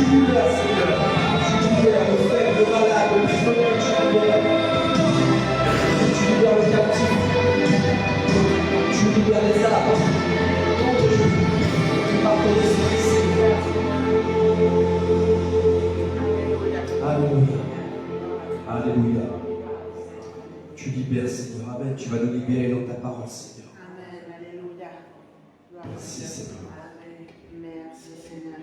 libères, Seigneur. Tu libères le faible, le malade, le prisonnier, tu libères. Tu libères le captif. Tu libères les âmes. Au nom de Jésus. Par ton esprit, Seigneur. Alléluia. Alléluia. Tu libères, Seigneur. Amen. Tu vas nous libérer dans ta parole, Seigneur. Amen. Alléluia. Merci, Seigneur. Amen. Merci, Seigneur.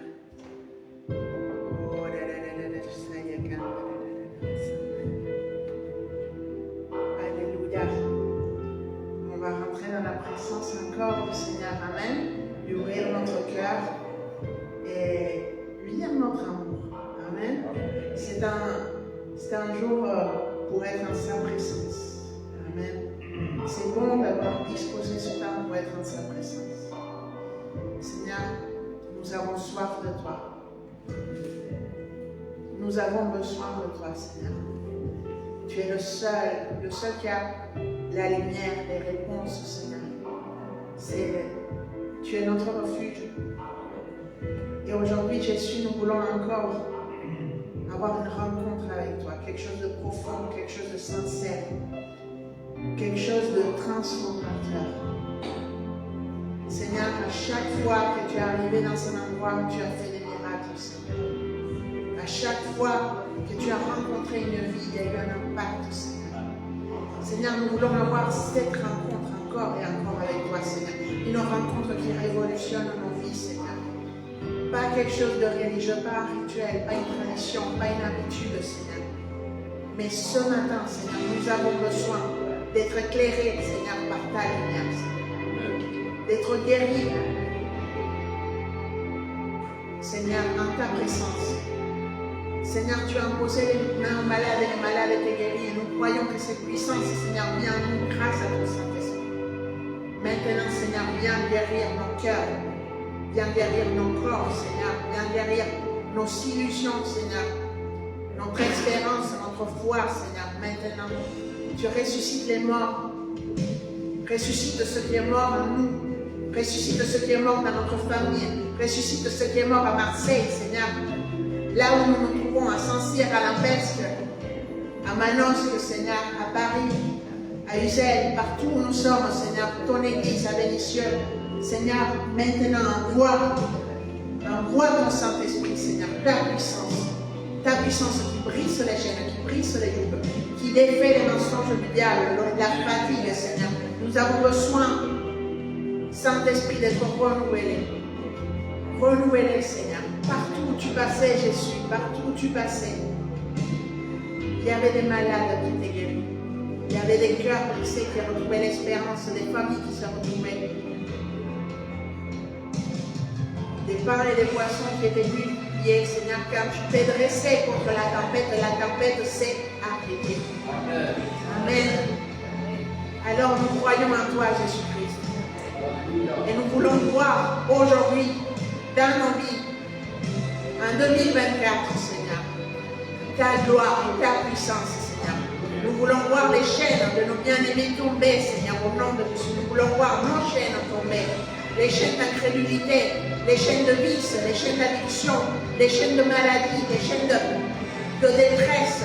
Oh, alléluia. On va rentrer dans la présence encore du Seigneur. Amen. Lui ouvrir notre cœur et lui dire notre amour. Amen. C'est un jour pour être en sa présence. Amen. C'est bon d'avoir disposé ce temps pour être en sa présence. Seigneur, nous avons soif de toi. Nous avons besoin de toi, Seigneur. Tu es le seul qui a la lumière, les réponses, Seigneur. Tu es notre refuge. Et aujourd'hui, Jésus, nous voulons encore avoir une rencontre avec toi, quelque chose de profond, quelque chose de sincère, quelque chose de transformateur. Seigneur, à chaque fois que tu es arrivé dans un endroit, tu as fait des miracles, Seigneur. À chaque fois que tu as rencontré une vie, il y a eu un impact, Seigneur. Seigneur, nous voulons avoir cette rencontre encore et encore avec toi, Seigneur. Une rencontre qui révolutionne nos vies, Seigneur. Pas quelque chose de religieux, pas un rituel, pas une tradition, pas une habitude, Seigneur. Mais ce matin, Seigneur, nous avons besoin d'être éclairés, Seigneur, par ta lumière, Seigneur. D'être guéris, Seigneur, en ta présence. Seigneur, tu as imposé les mains aux malades et les malades étaient guéris. Et nous croyons que cette puissance, Seigneur, vient à nous grâce à ton Saint-Esprit. Maintenant, Seigneur, viens guérir nos cœurs. Viens guérir nos corps, Seigneur. Viens guérir nos illusions, Seigneur. Notre espérance, notre foi, Seigneur. Maintenant, tu ressuscites les morts. Ressuscite ce qui est mort en nous. Ressuscite ce qui est mort dans notre famille. Ressuscite ce qui est mort à Marseille, Seigneur. Là où nous nous trouvons, à Saint-Cyr, à Lampesque, à Manosque, Seigneur, à Paris, à Usel, partout où nous sommes, Seigneur, ton Église à Vénissieux, Seigneur, maintenant envoie ton Saint-Esprit, Seigneur, ta puissance qui brise les chaînes, qui brise les jougs, qui défait les mensonges du diable, la fatigue, Seigneur. Nous avons besoin, Saint-Esprit, d'être renouvelé. Renouvelé, Seigneur. Partout où tu passais, Jésus, partout où tu passais, il y avait des malades qui étaient guéris. Il y avait des cœurs brisés qui retrouvaient l'espérance, des familles qui se retrouvaient. Des pains et des poissons qui étaient multipliés, Seigneur, car tu t'es dressé contre la tempête s'est arrêtée. Amen. Amen. Alors nous croyons en toi, Jésus-Christ. Et nous voulons voir aujourd'hui, dans nos vies, en 2024, Seigneur, ta gloire et ta puissance, Seigneur. Nous voulons voir les chaînes de nos bien-aimés tomber, Seigneur, au nom de Jésus. Nous voulons voir nos chaînes tomber. Les chaînes d'incrédulité, les chaînes de vice, les chaînes d'addiction, les chaînes de maladie, les chaînes de détresse,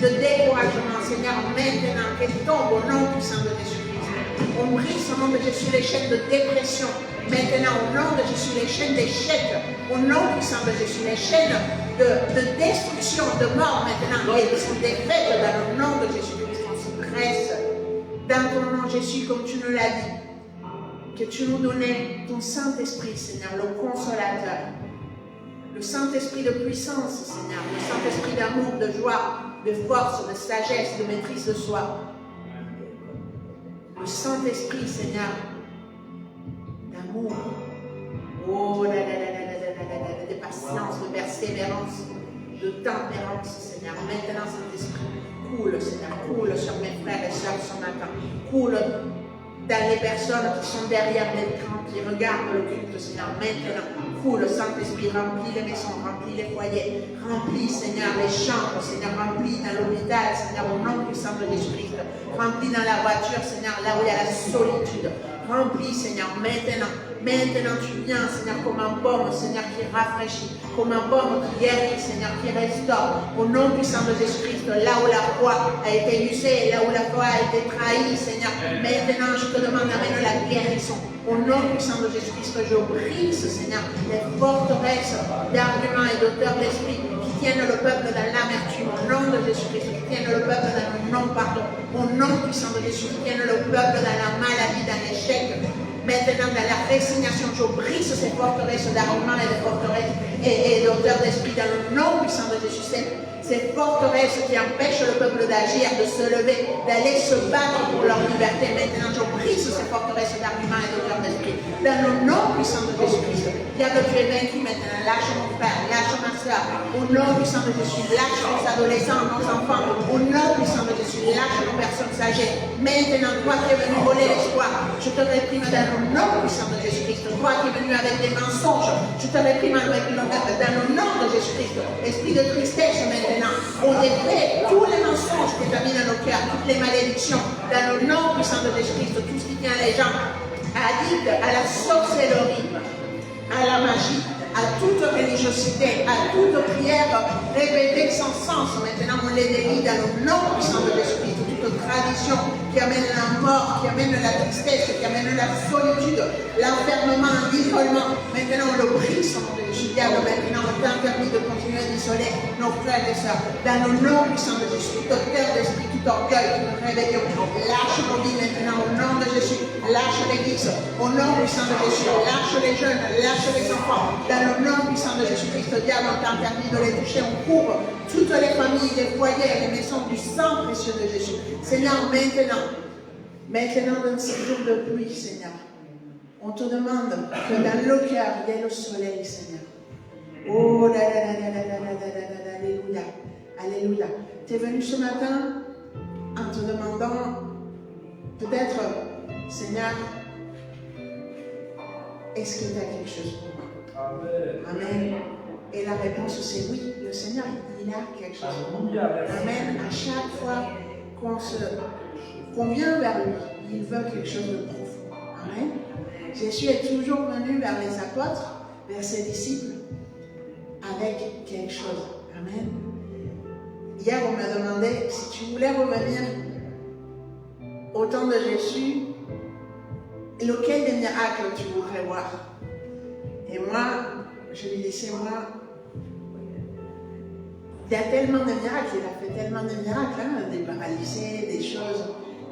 de découragement, Seigneur, maintenant, qu'elles tombent au nom puissant de Jésus-Christ. On brise au nom de Jésus les chaînes de dépression. Maintenant, au nom de Jésus, les chaînes d'échec, au nom puissant de Jésus, les chaînes de destruction, de mort, maintenant, elles sont défaites dans le nom de Jésus-Christ. On se presse dans ton nom, Jésus, comme tu nous l'as dit, que tu nous donnais ton Saint-Esprit, Seigneur, le consolateur, le Saint-Esprit de puissance, Seigneur, le Saint-Esprit d'amour, de joie, de force, de sagesse, de maîtrise de soi. Le Saint-Esprit, Seigneur, d'amour, oh, de patience, de persévérance, de tempérance, Seigneur. Maintenant, Saint-Esprit, coule, Seigneur, coule sur mes frères et sœurs ce matin, coule dans les personnes qui sont derrière l'écran, qui regardent le culte, Seigneur. Maintenant, coule, Saint-Esprit, remplis les maisons, remplis les foyers, remplis, Seigneur, les chambres, Seigneur, remplis dans l'hôpital, Seigneur, au nom puissant de Jésus-Christ, remplis dans la voiture, Seigneur, là où il y a la solitude, remplis, Seigneur, maintenant, Maintenant, tu viens, Seigneur, comme un baume, Seigneur, qui rafraîchit, comme un baume qui guérit, Seigneur, qui restaure. Au nom puissant de Jésus-Christ, là où la foi a été usée, là où la foi a été trahie, Seigneur, maintenant, je te demande d'amener la guérison. Au nom puissant de Jésus-Christ, je brise, Seigneur, les forteresses d'arguments et d'auteurs d'esprit qui tiennent le peuple dans l'amertume. Au nom de Jésus-Christ, qui tiennent le peuple dans le non-pardon. Au nom puissant de Jésus, qui tiennent le peuple dans la maladie, dans l'échec. Maintenant, dans la résignation, je brise ces forteresses d'arguments et de forteresses et d'auteurs d'esprit dans le nom puissant de Jésus. Ces forteresses qui empêchent le peuple d'agir, de se lever, d'aller se battre pour leur liberté. Maintenant, je brise ces forteresses d'arguments et d'auteurs d'esprit. Dans le nom puissant de Jésus-Christ. Diable, tu es vaincu maintenant. Lâche mon frère, lâche ma soeur. Au nom puissant de Jésus, lâche nos adolescents, nos enfants. Au nom puissant de Jésus, lâche nos personnes âgées. Maintenant, toi qui es venu voler l'espoir, je te réprime dans le nom puissant de Jésus-Christ. Toi qui es venu avec des mensonges, je te réprime dans le nom de Jésus-Christ. Esprit de tristesse maintenant, on défait tous les mensonges que tu as mis dans nos cœurs, toutes les malédictions, dans le nom puissant de Jésus-Christ, tout ce qui tient les gens addicts à la sorcellerie, à la magie, à toute religiosité, à toute prière répétée sans sens. Maintenant, on les délie dans le nom puissant de l'Esprit. Toute tradition qui amène la mort, qui amène la tristesse, qui amène la solitude, l'enfermement, l'isolement. Maintenant, on le brise au nom de Jésus. Maintenant, on t'a permis de continuer d'isoler nos frères et sœurs. Dans le nom puissant de Jésus, tout cœur d'esprit, tout orgueil, toute rébellion, lâche nos vies maintenant au nom de Jésus. Lâche l'Église au nom puissant de Jésus. Lâche les jeunes, lâche les enfants. Dans le nom puissant de Jésus-Christ, diable, on t'a permis de les toucher. On couvre toutes les familles, les foyers, les maisons du sang précieux de Jésus. Seigneur, maintenant dans ces jours de pluie, Seigneur, on te demande que dans le cœur, il y ait le soleil, Seigneur. Oh là là là là là là là là là, alléluia, alléluia. Tu es venu ce matin en te demandant, peut-être, Seigneur, est-ce que tu as quelque chose pour moi? Amen. Et la réponse c'est oui, le Seigneur, il a quelque chose pour moi. Amen. À chaque fois qu'on vient vers lui, il veut quelque chose de profond. Amen. Jésus est toujours venu vers les apôtres, vers ses disciples, avec quelque chose. Amen. Hier, on m'a demandé si tu voulais revenir au temps de Jésus, lequel des miracles tu voudrais voir. Et moi, je lui dis, c'est moi. Il y a tellement de miracles, il a fait tellement de miracles, hein, des paralysés, des choses.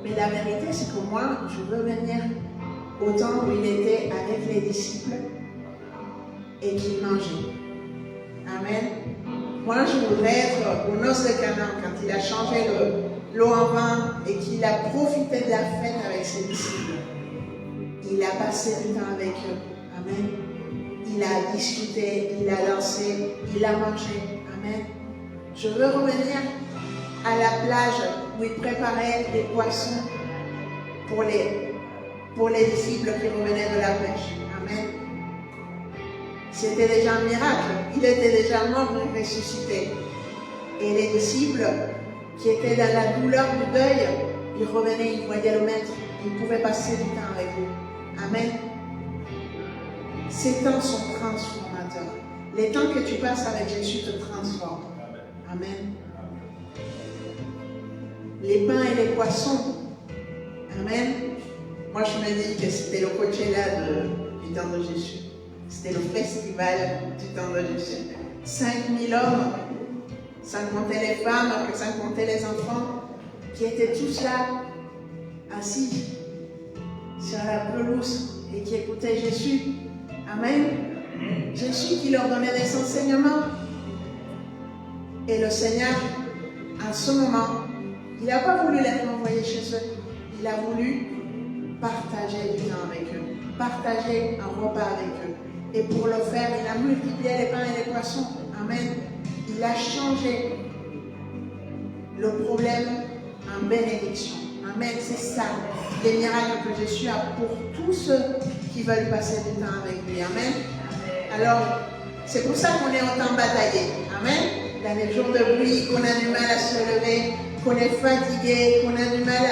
Mais la vérité, c'est que moi, je veux venir au temps où il était avec les disciples et qu'il mangeait. Amen. Moi, je voudrais être aux noces de Canaan quand il a changé l'eau en vin et qu'il a profité de la fête avec ses disciples. Il a passé du temps avec eux. Amen. Il a discuté, il a dansé, il a mangé. Amen. Je veux revenir à la plage où il préparait des poissons pour les disciples qui revenaient de la pêche. Amen. C'était déjà un miracle. Il était déjà mort et ressuscité. Et les disciples qui étaient dans la douleur du deuil, ils revenaient, ils voyaient le maître, ils pouvaient passer du temps avec lui. Amen. Ces temps sont transformateurs. Les temps que tu passes avec Jésus te transforment. Amen. Les pains et les poissons. Amen. Moi, je me dis que c'était le Coachella du temps de Jésus. C'était le festival du temps de Jésus. 5000 hommes, sans compter les femmes, sans compter les enfants, qui étaient tous là, assis sur la pelouse et qui écoutaient Jésus. Amen. Jésus qui leur donnait des enseignements. Et le Seigneur, en ce moment, il n'a pas voulu les renvoyer chez eux. Il a voulu partager du temps avec eux, partager un repas avec eux. Et pour le faire, il a multiplié les pains et les poissons. Amen. Il a changé le problème en bénédiction. Amen. C'est ça, les miracles que Jésus a pour tous ceux qui veulent passer du temps avec lui. Amen. Alors, c'est pour ça qu'on est autant bataillé. Amen. Dans les jours de pluie, qu'on a du mal à se lever, qu'on est fatigué, qu'on a du mal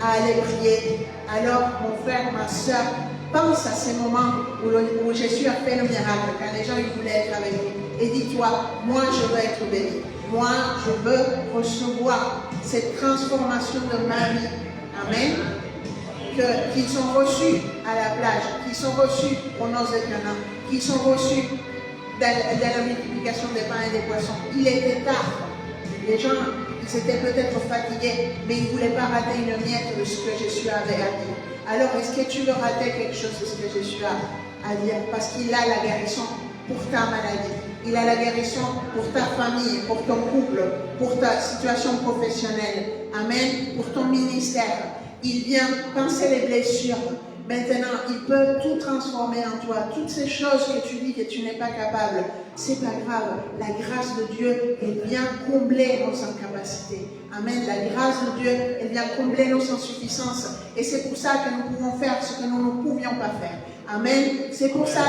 à aller prier. Alors, mon frère, ma soeur, pense à ces moments où Jésus a fait le miracle, quand les gens ils voulaient être avec lui. Et dis-toi, moi je veux être béni. Moi je veux recevoir cette transformation de ma vie. Amen. Qu'ils sont reçus à la plage, qu'ils sont reçus aux noces de Cana, qu'ils sont reçus dans la multiplication des pains et des poissons. Il était tard. Les gens, ils étaient peut-être fatigués, mais ils ne voulaient pas rater une miette de ce que Jésus avait à dire. Alors, est-ce que tu veux rater quelque chose de ce que Jésus a à dire? Parce qu'il a la guérison pour ta maladie. Il a la guérison pour ta famille, pour ton couple, pour ta situation professionnelle. Amen. Pour ton ministère. Il vient penser les blessures. Maintenant, il peut tout transformer en toi. Toutes ces choses que tu dis que tu n'es pas capable, c'est pas grave. La grâce de Dieu, elle vient combler nos incapacités. Amen. La grâce de Dieu, elle vient combler nos insuffisances. Et c'est pour ça que nous pouvons faire ce que nous ne pouvions pas faire. Amen. C'est pour ça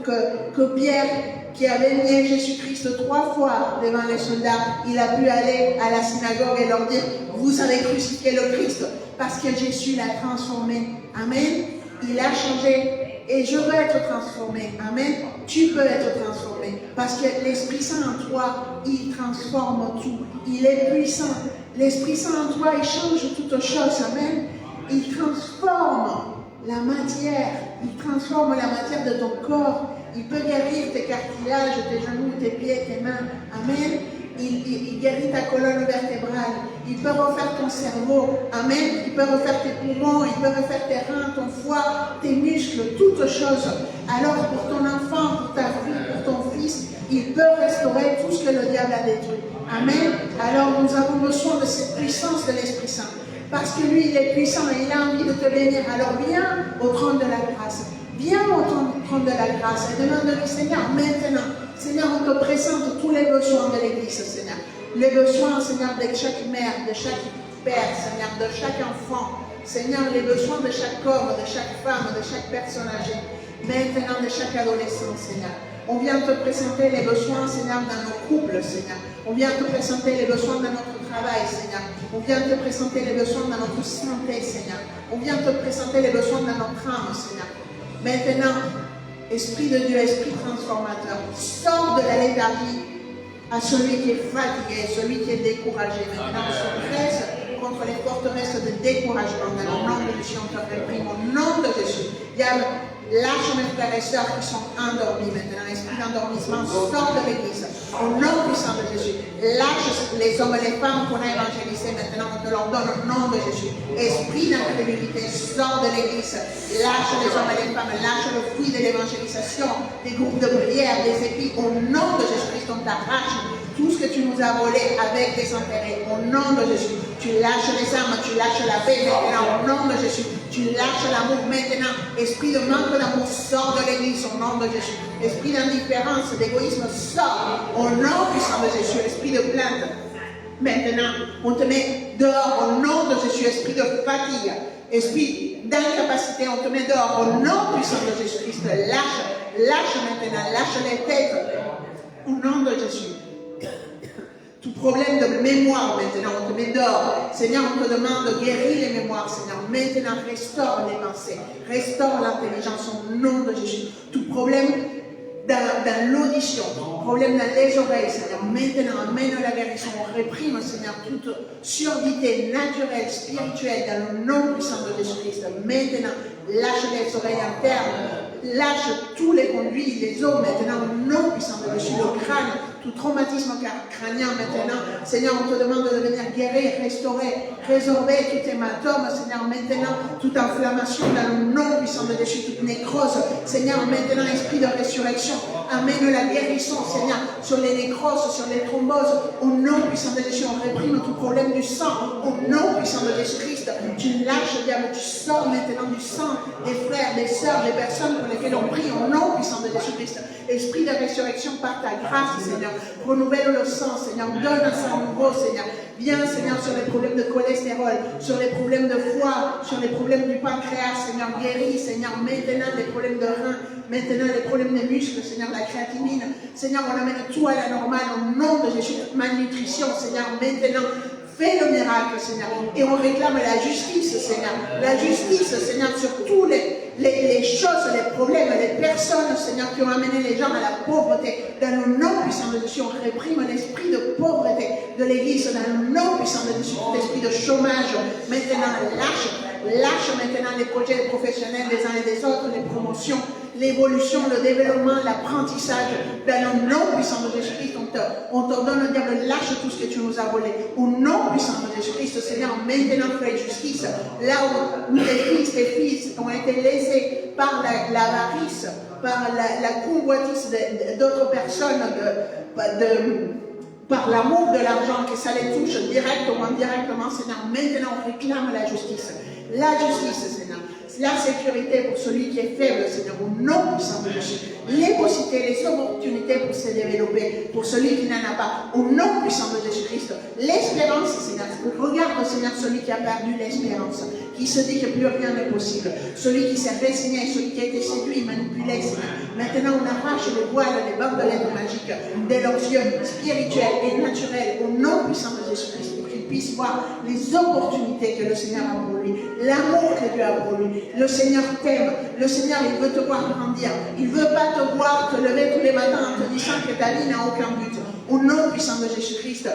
que Pierre, qui avait nié Jésus-Christ 3 fois devant les soldats, il a pu aller à la synagogue et leur dire, vous avez crucifié le Christ, parce que Jésus l'a transformé. Amen. Il a changé et je veux être transformé. Amen. Tu peux être transformé parce que l'Esprit Saint en toi, il transforme tout. Il est puissant. L'Esprit Saint en toi, il change toutes choses. Amen. Il transforme la matière. Il transforme la matière de ton corps. Il peut guérir tes cartilages, tes genoux, tes pieds, tes mains. Amen. Il guérit ta colonne vertébrale. Il peut refaire ton cerveau. Amen. Il peut refaire tes poumons. Il peut refaire tes reins, ton foie, tes muscles, toutes choses. Alors pour ton enfant, pour ta fille, pour ton fils, il peut restaurer tout ce que le diable a détruit. Amen. Alors nous avons besoin de cette puissance de l'Esprit Saint. Parce que lui, il est puissant et il a envie de te bénir. Alors viens au trône de la grâce. Viens au trône de la grâce et demande-lui, Seigneur, maintenant, Seigneur, on te présente tous les besoins de l'Église, Seigneur. Les besoins, Seigneur, de chaque mère, de chaque père, Seigneur, de chaque enfant. Seigneur, les besoins de chaque homme, de chaque femme, de chaque personne âgée. Maintenant, de chaque adolescent, Seigneur. On vient te présenter les besoins, Seigneur, dans nos couples, Seigneur. On vient te présenter les besoins dans notre travail, Seigneur. On vient te présenter les besoins dans notre santé, Seigneur. On vient te présenter les besoins dans notre âme, Seigneur. Maintenant, Esprit de Dieu, Esprit transformateur, sors de la léthargie à celui qui est fatigué, celui qui est découragé. Maintenant, on se presse contre les forteresses de découragement. Dans le nom de Jésus, on te réprime. Au nom de Jésus, diable, lâche mes frères et sœurs qui sont endormis maintenant. Esprit d'endormissement, sors de l'Église. Au nom puissant de Jésus, lâche les hommes et les femmes qu'on a évangélisés maintenant. On te leur donne au nom de Jésus. Esprit d'incrédulité, sors de l'Église. Lâche les hommes et les femmes. Lâche le fruit de l'évangélisation, des groupes de prière, des épis. Au nom de Jésus-Christ, on t'arrache tout ce que tu nous as volé avec des intérêts. Au nom de Jésus, tu lâches les âmes, tu lâches la paix maintenant. Au nom de Jésus, tu lâches l'amour maintenant. Esprit de manque d'amour, sors de l'Église au nom de Jésus. Esprit d'indifférence, d'égoïsme, sors au nom puissant de Jésus. Esprit de plainte, maintenant, on te met dehors au nom de Jésus. Esprit de fatigue, esprit d'incapacité, on te met dehors au nom puissant de Jésus-Christ. Lâche maintenant, lâche les têtes au nom de Jésus. Tout problème de mémoire, maintenant, on te met dehors. Seigneur, on te demande de guérir les mémoires, Seigneur. Maintenant, restaure les pensées, restaure l'intelligence au nom de Jésus. Tout problème dans l'audition, problème dans les oreilles, Seigneur. Maintenant, amène la guérison. On réprime, Seigneur, toute surdité naturelle, spirituelle, dans le nom puissant de Jésus-Christ. Maintenant, lâche les oreilles internes, lâche tous les conduits, les os, maintenant, au nom puissant de Jésus, le crâne, tout traumatisme crânien, maintenant. Seigneur, on te demande de venir guérir, restaurer, résorber tout hématome, Seigneur, maintenant, toute inflammation dans le nom puissant de Jésus, toute nécrose, Seigneur, maintenant, esprit de résurrection, amène la guérison, Seigneur, sur les nécroses, sur les thromboses, au nom puissant de Jésus, on réprime tout problème du sang, au nom puissant de Jésus-Christ, tu lâches, diable, tu sors maintenant du sang des frères, des sœurs, des personnes pour lesquelles on prie, au nom puissant de Jésus-Christ, esprit de résurrection par ta grâce, Seigneur, renouvelle le sang, Seigneur, donne un sang nouveau, Seigneur, viens, Seigneur, sur les problèmes de cholestérol, sur les problèmes de foie, sur les problèmes du pancréas, Seigneur, guéris, Seigneur, maintenant les problèmes de rein, maintenant les problèmes des muscles, Seigneur, la créatinine, Seigneur, on amène tout à la normale, au nom de Jésus, malnutrition, Seigneur, maintenant, Fais le miracle, Seigneur. Et on réclame la justice, Seigneur. La justice, Seigneur, sur tous les choses, les problèmes, les personnes, Seigneur, qui ont amené les gens à la pauvreté. Dans le nom puissant de Jésus, on réprime l'esprit de pauvreté de l'Église. Dans le nom puissant de Jésus, l'esprit de chômage. Maintenant, lâche maintenant les projets professionnels des uns et des autres, les promotions, l'évolution, le développement, l'apprentissage. Dans le nom puissant de Jésus-Christ, on t'ordonne, le diable, lâche tout ce que tu nous as volé. Au nom puissant de Jésus-Christ, Seigneur, maintenant fais justice. Là où tes filles ont été lésés par l'avarice, par la convoitise d'autres personnes, par l'amour de l'argent, que ça les touche directement, indirectement, Seigneur, maintenant on réclame la justice. La justice, Seigneur. La sécurité pour celui qui est faible, Seigneur, au nom puissant de Jésus. Les possibilités, les opportunités pour se développer, pour celui qui n'en a pas, au nom puissant de Jésus-Christ. L'espérance, Seigneur. Regarde, Seigneur, celui qui a perdu l'espérance, qui se dit que plus rien n'est possible. Celui qui s'est résigné, celui qui a été séduit, manipulé, Seigneur. Maintenant, on arrache les voiles, les bandelettes magiques de leurs yeux spirituels et naturels, au nom puissant de Jésus-Christ. Puisse voir les opportunités que le Seigneur a pour lui, l'amour que Dieu a pour lui. Le Seigneur t'aime, le Seigneur il veut te voir grandir, il ne veut pas te voir te lever tous les matins en te disant que ta vie n'a aucun but. Au nom puissant de Jésus-Christ,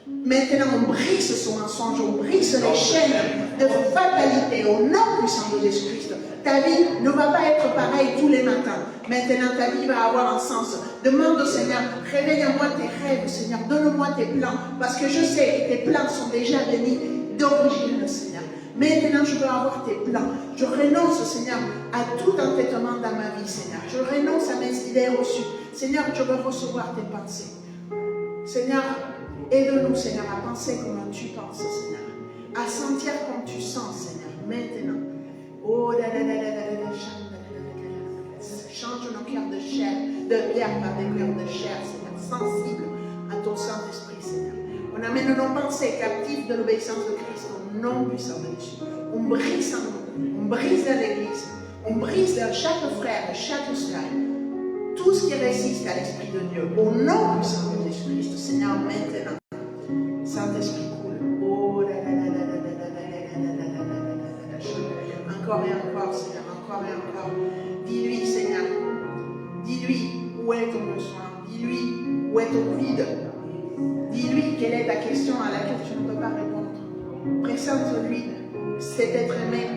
maintenant on brise son mensonge, on brise les chaînes de fatalité au nom puissant de Jésus-Christ. Ta vie ne va pas être pareille tous les matins. Maintenant, ta vie va avoir un sens. Demande au Seigneur, révèle-moi tes rêves, Seigneur. Donne-moi tes plans. Parce que je sais que tes plans sont déjà bénis d'origine, Seigneur. Maintenant, je veux avoir tes plans. Je renonce, Seigneur, à tout entêtement dans ma vie, Seigneur. Je renonce à mes idées reçues. Seigneur, je veux recevoir tes pensées. Seigneur, aide-nous, Seigneur, à penser comme tu penses, Seigneur. À sentir comme tu sens, Seigneur. Maintenant. Oh, change nos cœurs de chair, de pierre par des cœurs de chair, Seigneur, sensibles à ton Saint-Esprit, Seigneur. On amène nos pensées captives de l'obéissance de Christ au nom puissant de Jésus. On brise en nous, on brise dans l'Église, on brise dans chaque frère et chaque sœur tout ce qui résiste à l'Esprit de Dieu au nom puissant de Jésus-Christ. Seigneur, maintenant, Saint-Esprit coule. Oh, encore et encore, Seigneur, encore et encore. Dis-lui, Seigneur, dis-lui où est ton besoin, dis-lui où est ton vide, dis-lui quelle est ta question à laquelle tu ne peux pas répondre. Présente-lui cet être aimé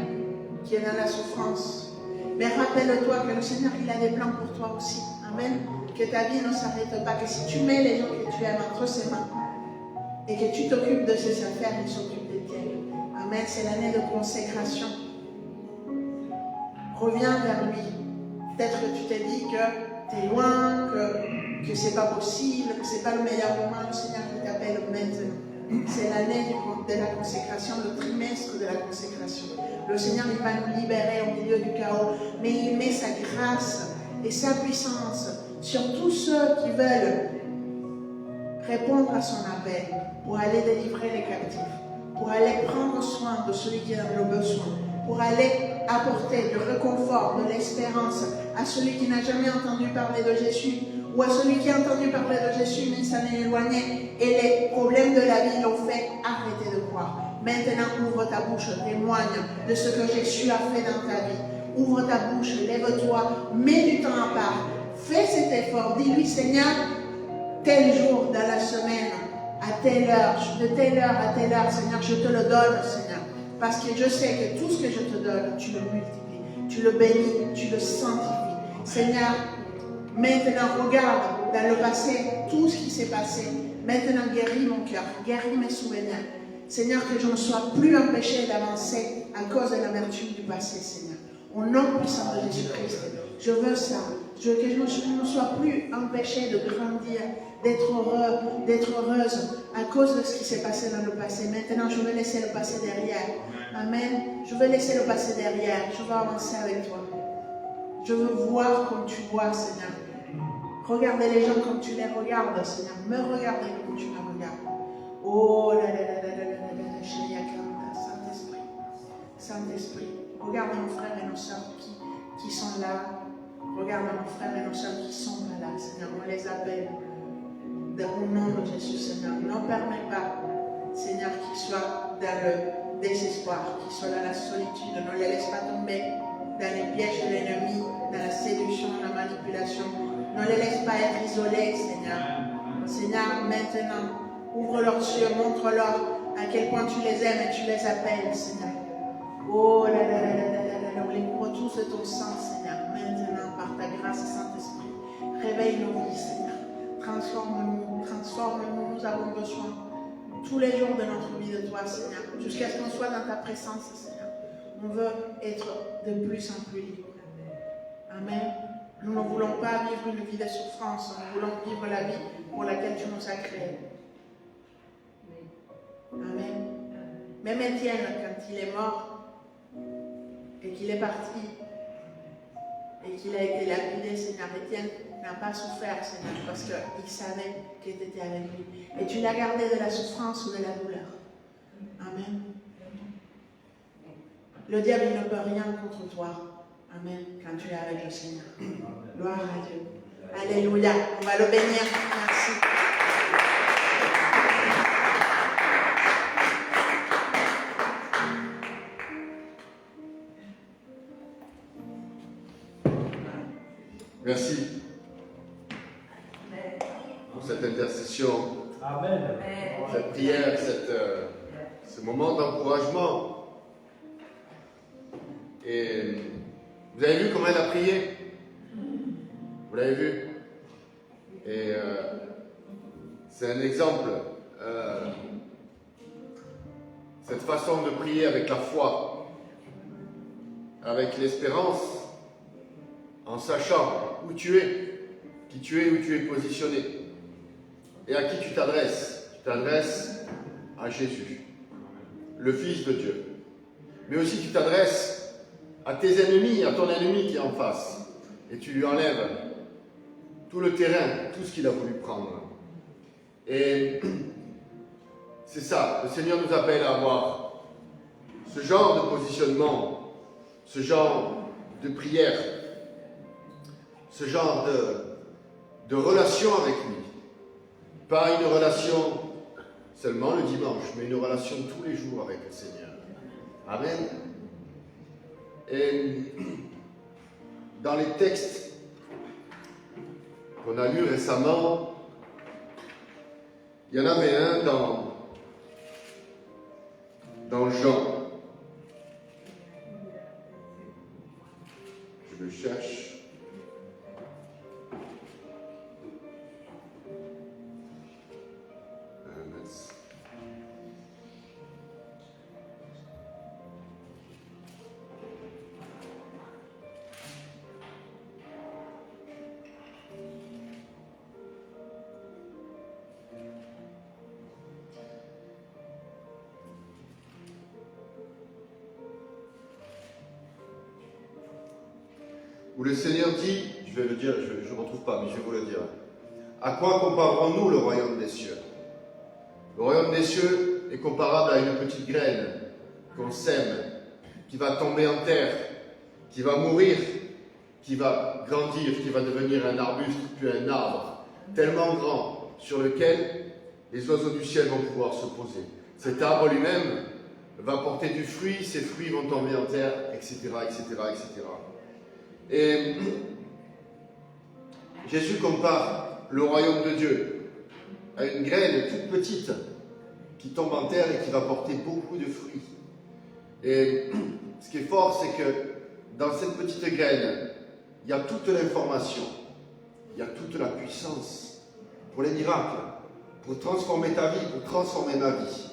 qui est dans la souffrance. Mais rappelle-toi que le Seigneur, il a des plans pour toi aussi. Amen. Que ta vie ne s'arrête pas, que si tu mets les gens que tu aimes entre ses mains et que tu t'occupes de ses affaires, il s'occupe des tiennes. Amen. C'est l'année de consécration. Reviens vers lui. Peut-être que tu t'es dit que tu es loin, que ce n'est pas possible, que ce n'est pas le meilleur moment. Le Seigneur qui t'appelle maintenant. C'est l'année de la consécration, le trimestre de la consécration. Le Seigneur, il va nous libérer au milieu du chaos, mais il met sa grâce et sa puissance sur tous ceux qui veulent répondre à son appel pour aller délivrer les captifs, pour aller prendre soin de celui qui en a le besoin, pour aller apporter du réconfort, de l'espérance à celui qui n'a jamais entendu parler de Jésus, ou à celui qui a entendu parler de Jésus mais il s'en est éloigné et les problèmes de la vie l'ont fait arrêter de croire. Maintenant, ouvre ta bouche, témoigne de ce que Jésus a fait dans ta vie. Ouvre ta bouche, lève-toi, mets du temps à part, fais cet effort, dis-lui Seigneur, tel jour dans la semaine, à telle heure, de telle heure à telle heure, Seigneur, je te le donne, Seigneur. Parce que je sais que tout ce que je te donne, tu le multiplies, tu le bénis, tu le sanctifies. Seigneur, maintenant regarde dans le passé tout ce qui s'est passé. Maintenant guéris mon cœur, guéris mes souvenirs. Seigneur, que je ne sois plus empêché d'avancer à cause de l'amertume du passé, Seigneur. Au nom puissant de Jésus-Christ, je veux ça. Je veux que je ne sois plus empêché de grandir, d'être heureux, d'être heureuse à cause de ce qui s'est passé dans le passé. Maintenant, je veux laisser le passé derrière. Amen. Je veux laisser le passé derrière. Je veux avancer avec toi. Je veux voir comme tu vois, Seigneur. Regardez les gens comme tu les regardes, Seigneur. Me regarder comme tu me regardes. Oh là là là là là là là là, Saint-Esprit. Saint-Esprit. Regarde nos frères et nos sœurs qui sont là. Regarde nos frères et nos sœurs qui sont là, Seigneur. On les appelle. Au nom de Jésus, Seigneur. Ne permets pas, Seigneur, qui soient dans le désespoir, qui soient dans la solitude. Ne les laisse pas tomber dans les pièges de l'ennemi, dans la séduction, la manipulation. Ne les laisse pas être isolés, Seigneur. Seigneur, maintenant, ouvre leurs yeux, montre-leur à quel point tu les aimes et tu les appelles, Seigneur. Oh là là là là là là là, on les couvre tous de ton sang, Seigneur. Maintenant, par ta grâce, Saint-Esprit, réveille nos vies, Seigneur. Transforme-nous, nous avons besoin tous les jours de notre vie de toi, Seigneur, jusqu'à ce qu'on soit dans ta présence, Seigneur. On veut être de plus en plus libre. Amen. Nous ne voulons pas vivre une vie de souffrance, nous voulons vivre la vie pour laquelle tu nous as créés. Amen. Même Étienne, quand il est mort et qu'il est parti et qu'il a été lapidé, Seigneur, Étienne n'a pas souffert, Seigneur, parce qu'il savait que tu étais avec lui. Et tu l'as gardé de la souffrance ou de la douleur. Amen. Le diable ne peut rien contre toi. Amen. Quand tu es avec le Seigneur. Gloire à Dieu. Alléluia. On va le bénir. Merci. Merci pour cette intercession, Amen. cette prière, ce moment d'encouragement. Et vous avez vu comment elle a prié? Vous l'avez vu? Et c'est un exemple. Cette façon de prier avec la foi, avec l'espérance, en sachant où tu es, qui tu es, où tu es positionné. Et à qui tu t'adresses? Tu t'adresses à Jésus, le Fils de Dieu. Mais aussi tu t'adresses à tes ennemis, à ton ennemi qui est en face. Et tu lui enlèves tout le terrain, tout ce qu'il a voulu prendre. Et c'est ça, le Seigneur nous appelle à avoir ce genre de positionnement, ce genre de prière, ce genre de relation avec lui. Pas une relation seulement le dimanche, mais une relation tous les jours avec le Seigneur. Amen. Et dans les textes qu'on a lus récemment, il y en avait un dans Jean. Je le cherche. Où le Seigneur dit, je vais le dire, je ne retrouve pas, mais je vais vous le dire. À quoi comparerons-nous le royaume des cieux? Le royaume des cieux est comparable à une petite graine qu'on sème, qui va tomber en terre, qui va mourir, qui va grandir, qui va devenir un arbuste, puis un arbre, tellement grand, sur lequel les oiseaux du ciel vont pouvoir se poser. Cet arbre lui-même va porter du fruit, ses fruits vont tomber en terre, etc., etc., etc. Et Jésus compare le royaume de Dieu à une graine toute petite qui tombe en terre et qui va porter beaucoup de fruits. Et ce qui est fort, c'est que dans cette petite graine, il y a toute l'information, il y a toute la puissance pour les miracles, pour transformer ta vie, pour transformer ma vie,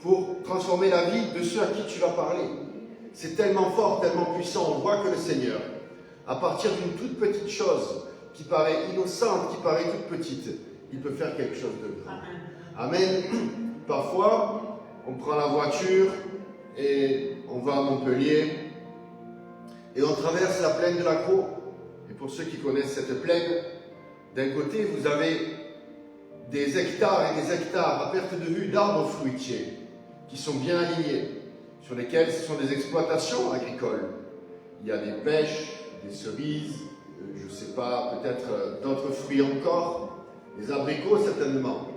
pour transformer la vie de ceux à qui tu vas parler. C'est tellement fort, tellement puissant. On voit que le Seigneur, à partir d'une toute petite chose qui paraît innocente, qui paraît toute petite, il peut faire quelque chose de grand. Amen. Parfois, on prend la voiture et on va à Montpellier et on traverse la plaine de la Crau. Et pour ceux qui connaissent cette plaine, d'un côté, vous avez des hectares et des hectares à perte de vue d'arbres fruitiers qui sont bien alignés, sur lesquels ce sont des exploitations agricoles. Il y a des pêches, des cerises, je ne sais pas, peut-être d'autres fruits encore, des abricots certainement.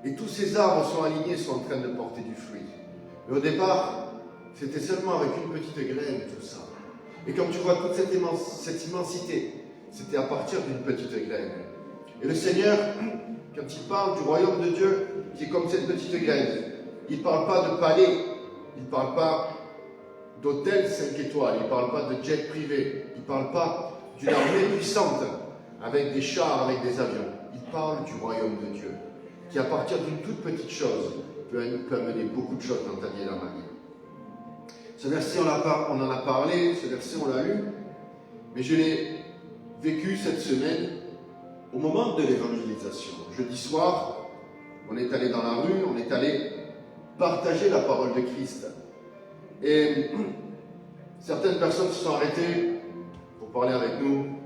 Et tous ces arbres sont alignés, sont en train de porter du fruit. Mais au départ, c'était seulement avec une petite graine, tout ça. Et comme tu vois toute cette immensité, c'était à partir d'une petite graine. Et le Seigneur, quand il parle du royaume de Dieu, qui est comme cette petite graine, il ne parle pas de palais, il ne parle pas d'hôtel 5 étoiles, il ne parle pas de jet privé, il ne parle pas d'une armée puissante, avec des chars, avec des avions. Il parle du royaume de Dieu, qui à partir d'une toute petite chose peut amener beaucoup de choses dans ta vie et dans ma vie. Ce verset, on en a parlé, ce verset, on l'a lu, mais je l'ai vécu cette semaine au moment de l'évangélisation. Jeudi soir, on est allé dans la rue, on est allé partager la parole de Christ. Et certaines personnes se sont arrêtées pour parler avec nous.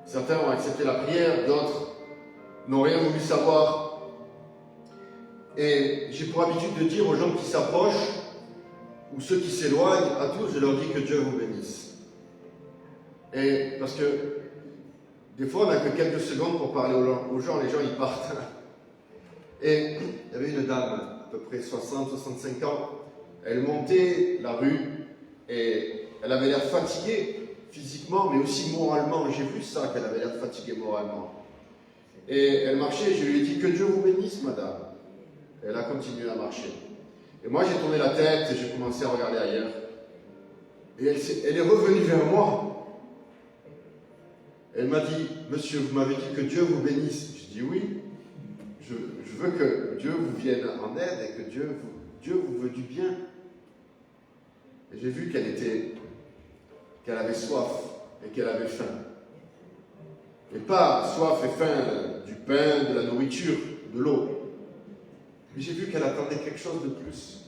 Certains ont accepté la prière, d'autres n'ont rien voulu savoir. Et j'ai pour habitude de dire aux gens qui s'approchent, ou ceux qui s'éloignent, à tous, je leur dis que Dieu vous bénisse. Et parce que des fois, on n'a que quelques secondes pour parler aux gens, les gens ils partent. Et il y avait une dame, à peu près 60-65 ans, elle montait la rue et elle avait l'air fatiguée physiquement, mais aussi moralement. J'ai vu ça, qu'elle avait l'air fatiguée moralement. Et elle marchait, je lui ai dit que Dieu vous bénisse, madame. Et elle a continué à marcher. Et moi, j'ai tourné la tête et j'ai commencé à regarder ailleurs. Et elle est revenue vers moi. Elle m'a dit, monsieur, vous m'avez dit que Dieu vous bénisse. Je dis oui. Je veux que Dieu vous vienne en aide et que Dieu vous veut du bien. Et j'ai vu qu'elle avait soif et qu'elle avait faim. Et pas soif et faim du pain, de la nourriture, de l'eau. Mais j'ai vu qu'elle attendait quelque chose de plus.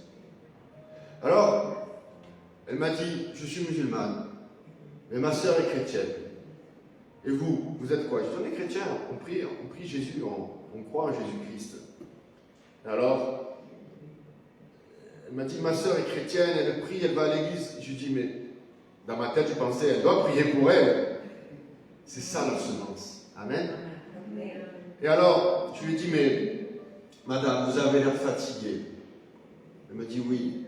Alors, elle m'a dit, je suis musulmane, mais ma sœur est chrétienne. Et vous êtes quoi? Je dis, on est chrétien, on prie Jésus, on croit en Jésus-Christ. Alors, elle m'a dit, ma sœur est chrétienne, elle prie, elle va à l'église. Je lui dis, mais dans ma tête, je pensais, elle doit prier pour elle. C'est ça leur semence. Amen. Et alors, je lui ai dit, mais madame, vous avez l'air fatiguée. Elle me dit, oui,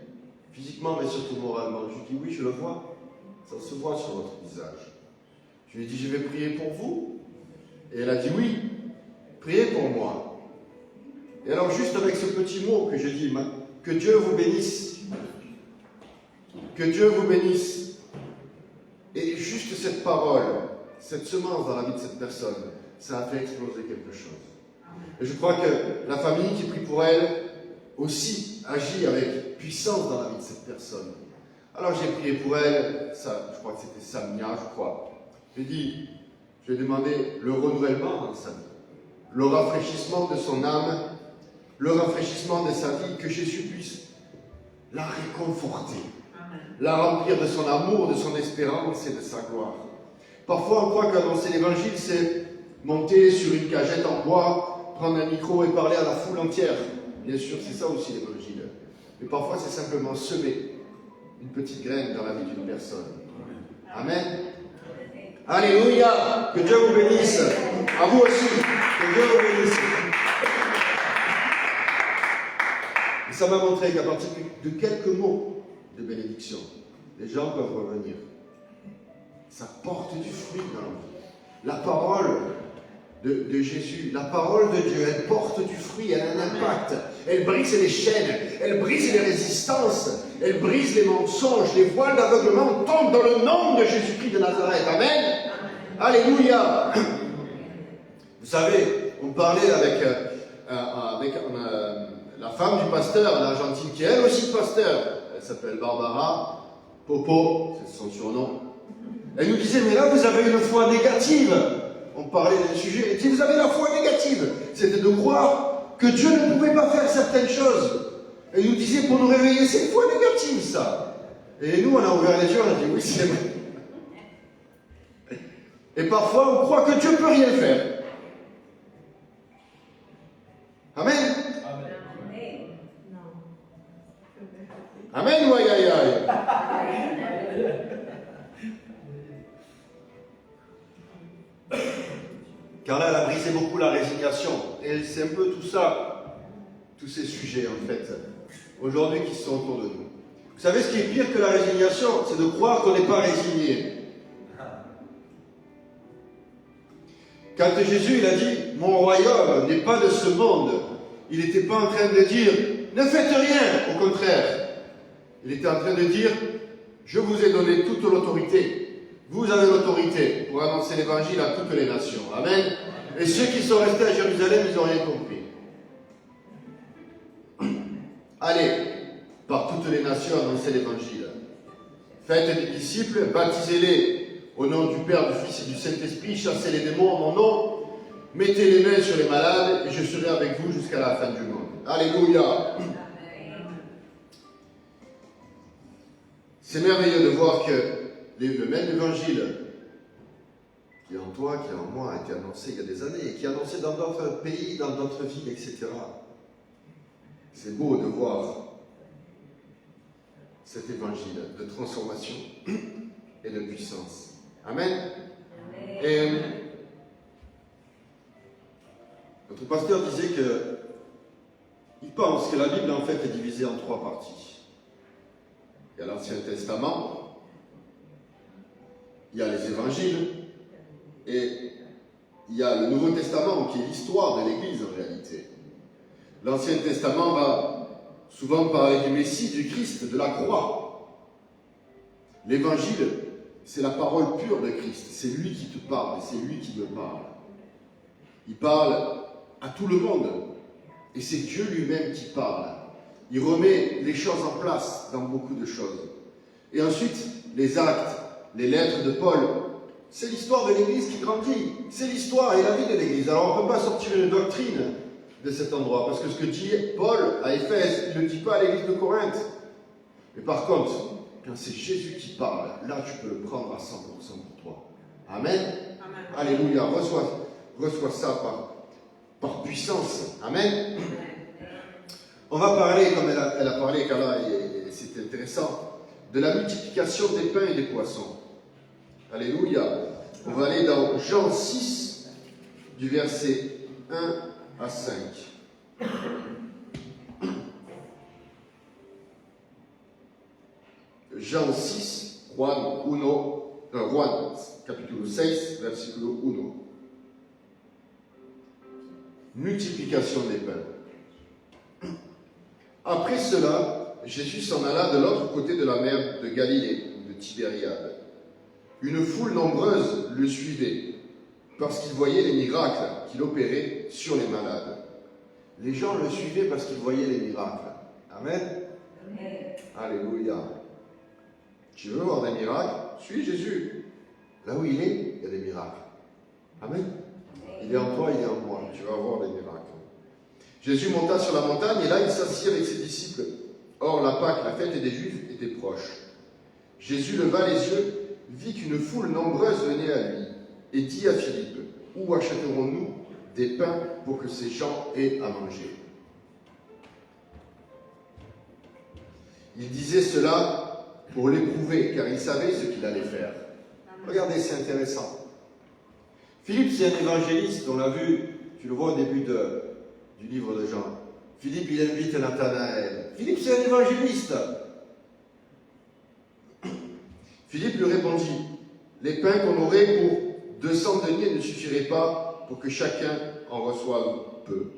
physiquement, mais surtout moralement. Je lui ai dit, oui, je le vois. Ça se voit sur votre visage. Je lui ai dit, je vais prier pour vous. Et elle a dit, oui, priez pour moi. Et alors, juste avec ce petit mot que j'ai dit, que Dieu vous bénisse. Que Dieu vous bénisse. Et juste cette parole, cette semence dans la vie de cette personne, ça a fait exploser quelque chose. Et je crois que la famille qui prie pour elle aussi agit avec puissance dans la vie de cette personne. Alors j'ai prié pour elle, ça, je crois que c'était Samia, je crois. Je lui ai demandé le renouvellement dans sa vie, le rafraîchissement de son âme, le rafraîchissement de sa vie, que Jésus puisse la réconforter, la remplir de son amour, de son espérance et de sa gloire. Parfois on croit qu'annoncer l'évangile c'est monter sur une cagette en bois, prendre un micro et parler à la foule entière. Bien sûr, c'est ça aussi l'évangile. Mais parfois c'est simplement semer une petite graine dans la vie d'une personne. Amen. Alléluia. Que Dieu vous bénisse. À vous aussi. Que Dieu vous bénisse. Et ça m'a montré qu'à partir de quelques mots de bénédiction, les gens peuvent revenir. Ça porte du fruit dans la vie. La parole de Jésus, la parole de Dieu, elle porte du fruit, elle a un impact. Elle brise les chaînes, elle brise les résistances, elle brise les mensonges, les voiles d'aveuglement tombent dans le nom de Jésus-Christ de Nazareth. Amen. Alléluia. Vous savez, on parlait avec la femme du pasteur d'Argentine, qui est elle aussi pasteur. Elle s'appelle Barbara Popo, c'est son surnom. Elle nous disait, mais là vous avez une foi négative. On parlait d'un sujet, elle dit, vous avez la foi négative. C'était de croire que Dieu ne pouvait pas faire certaines choses. Elle nous disait, pour nous réveiller, c'est une foi négative ça. Et nous, on a ouvert les yeux, on a dit, oui, c'est vrai. Et parfois, on croit que Dieu ne peut rien faire. Amen. Amen ou aïe aïe aïe. Car là, elle a brisé beaucoup la résignation. Et c'est un peu tout ça tous ces sujets, en fait, aujourd'hui qui sont autour de nous. Vous savez, ce qui est pire que la résignation, c'est de croire qu'on n'est pas résigné. Quand Jésus il a dit « Mon royaume n'est pas de ce monde », il n'était pas en train de dire « Ne faites rien », au contraire. Il était en train de dire « Je vous ai donné toute l'autorité. Vous avez l'autorité pour annoncer l'évangile à toutes les nations. » Amen. Et ceux qui sont restés à Jérusalem, ils n'ont rien compris. Allez, par toutes les nations, annoncez l'évangile. Faites des disciples, baptisez-les au nom du Père, du Fils et du Saint-Esprit, chassez les démons en mon nom, mettez les mains sur les malades et je serai avec vous jusqu'à la fin du monde. Alléluia. C'est merveilleux de voir que le même évangile qui est en toi, qui est en moi, a été annoncé il y a des années et qui est annoncé dans d'autres pays, dans d'autres villes, etc. C'est beau de voir cet évangile de transformation et de puissance. Amen. Et notre pasteur disait que il pense que la Bible en fait est divisée en 3 parties. Il y a l'Ancien Testament, il y a les évangiles et il y a le Nouveau Testament qui est l'histoire de l'Église en réalité. L'Ancien Testament va souvent parler du Messie, du Christ, de la croix. L'Évangile, c'est la parole pure de Christ. C'est lui qui te parle, c'est lui qui me parle. Il parle à tout le monde. Et c'est Dieu lui-même qui parle. Il remet les choses en place dans beaucoup de choses. Et ensuite, les actes, les lettres de Paul, c'est l'histoire de l'Église qui grandit. C'est l'histoire et la vie de l'Église. Alors on ne peut pas sortir une doctrine de cet endroit, parce que ce que dit Paul à Éphèse, il ne le dit pas à l'Église de Corinthe. Mais par contre, quand c'est Jésus qui parle, là tu peux le prendre à 100% pour toi. Amen. Amen. Alléluia. Reçois ça par puissance. Amen. On va parler, comme elle a parlé, Carla, et c'est intéressant, de la multiplication des pains et des poissons. Alléluia. On va aller dans Jean 6, du verset 1 à 5. Jean 6, Juan, capítulo 6, versículo 1. Multiplication des pains. Après cela, Jésus s'en alla de l'autre côté de la mer de Galilée, de Tibériade. Une foule nombreuse le suivait, parce qu'il voyait les miracles qu'il opérait sur les malades. Les gens le suivaient parce qu'ils voyaient les miracles. Amen. Amen. Alléluia. Tu veux voir des miracles? Suis Jésus. Là où il est, il y a des miracles. Amen. Il est en toi, il est en moi. Tu vas voir des miracles. Jésus monta sur la montagne et là il s'assit avec ses disciples. Or la Pâque, la fête des Juifs, était proche. Jésus leva les yeux, vit qu'une foule nombreuse venait à lui et dit à Philippe, où achèterons-nous des pains pour que ces gens aient à manger? Il disait cela pour l'éprouver, car il savait ce qu'il allait faire. Regardez, c'est intéressant. Philippe, c'est un évangéliste, on l'a vu, tu le vois au début du livre de Jean. Philippe, il invite Nathanaël. Philippe, c'est un évangéliste. Philippe lui répondit, les pains qu'on aurait pour 200 deniers ne suffiraient pas pour que chacun en reçoive peu.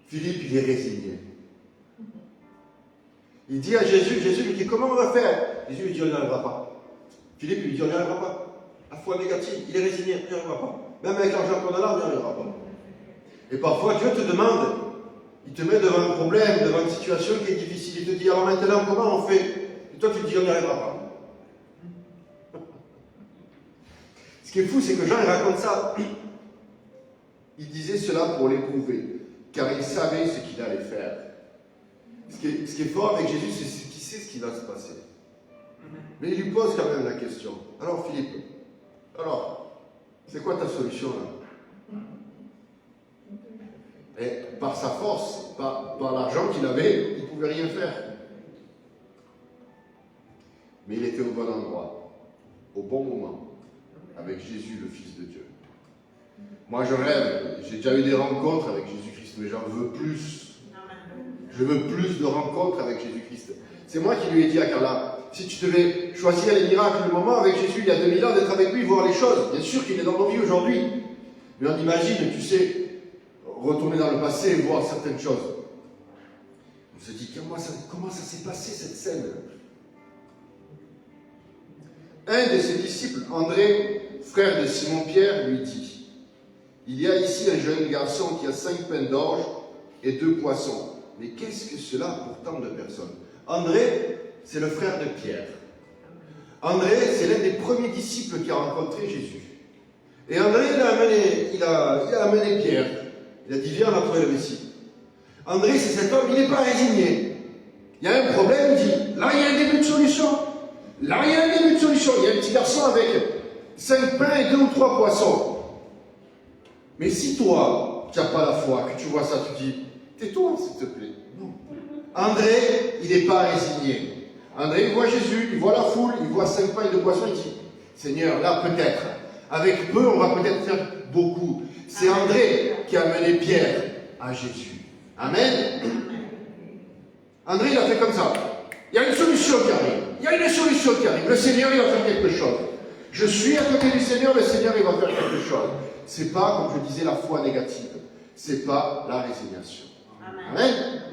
Philippe, il est résigné. Il dit à Jésus, Jésus lui dit, comment on va faire? Jésus lui dit, on n'y arrivera pas. Philippe lui dit, on n'y arrivera pas. La foi négative, il est résigné, on n'y arrivera pas. Même avec l'argent qu'on a là, on n'y arrivera pas. Et parfois, Dieu te demande, il te met devant un problème, devant une situation qui est difficile. Il te dit, alors maintenant, comment on fait? Et toi, tu te dis, on n'y arrivera pas. Ce qui est fou, c'est que Jean, il raconte ça. Il disait cela pour l'éprouver, car il savait ce qu'il allait faire. Ce qui est fort avec Jésus, c'est qu'il sait ce qui va se passer. Mais il lui pose quand même la question. Alors Philippe, c'est quoi ta solution là? Et par sa force, par l'argent qu'il avait, il ne pouvait rien faire. Mais il était au bon endroit, au bon moment, avec Jésus, le Fils de Dieu. Moi je rêve, j'ai déjà eu des rencontres avec Jésus-Christ, mais j'en veux plus. Je veux plus de rencontres avec Jésus-Christ. C'est moi qui lui ai dit à Carla, si tu devais choisir les miracles, le moment avec Jésus, il y a 2000 ans, d'être avec lui, voir les choses. Bien sûr qu'il est dans nos vies aujourd'hui. Mais on imagine, tu sais, retourner dans le passé et voir certaines choses. On se dit, comment ça s'est passé cette scène? Un de ses disciples, André, frère de Simon-Pierre, lui dit, il y a ici un jeune garçon qui a 5 pains d'orge et 2 poissons. Mais qu'est-ce que cela pour tant de personnes? André, c'est le frère de Pierre. André, c'est l'un des premiers disciples qui a rencontré Jésus. Et André, il a amené Pierre. Il a dit, viens, on a trouvé le Messie. André, c'est cet homme, il n'est pas résigné. Il y a un problème, il dit, là, il y a un début de solution. Là, il y a un début de solution. Il y a un petit garçon avec 5 pains et 2 ou 3 poissons. Mais si toi, tu n'as pas la foi, que tu vois ça, tu dis, tais-toi, s'il te plaît. Non. André, il n'est pas résigné. André, il voit Jésus, il voit la foule, il voit 5 pains et 2 poissons, il dit, Seigneur, là, peut-être, avec peu, on va peut-être faire beaucoup. C'est André qui a mené Pierre à Jésus. Amen. André, il a fait comme ça. Il y a une solution qui arrive. Il y a une solution qui arrive. Le Seigneur, il va faire quelque chose. Je suis à côté du Seigneur, le Seigneur, il va faire quelque chose. C'est pas, comme je disais, la foi négative. C'est pas la résignation. Amen.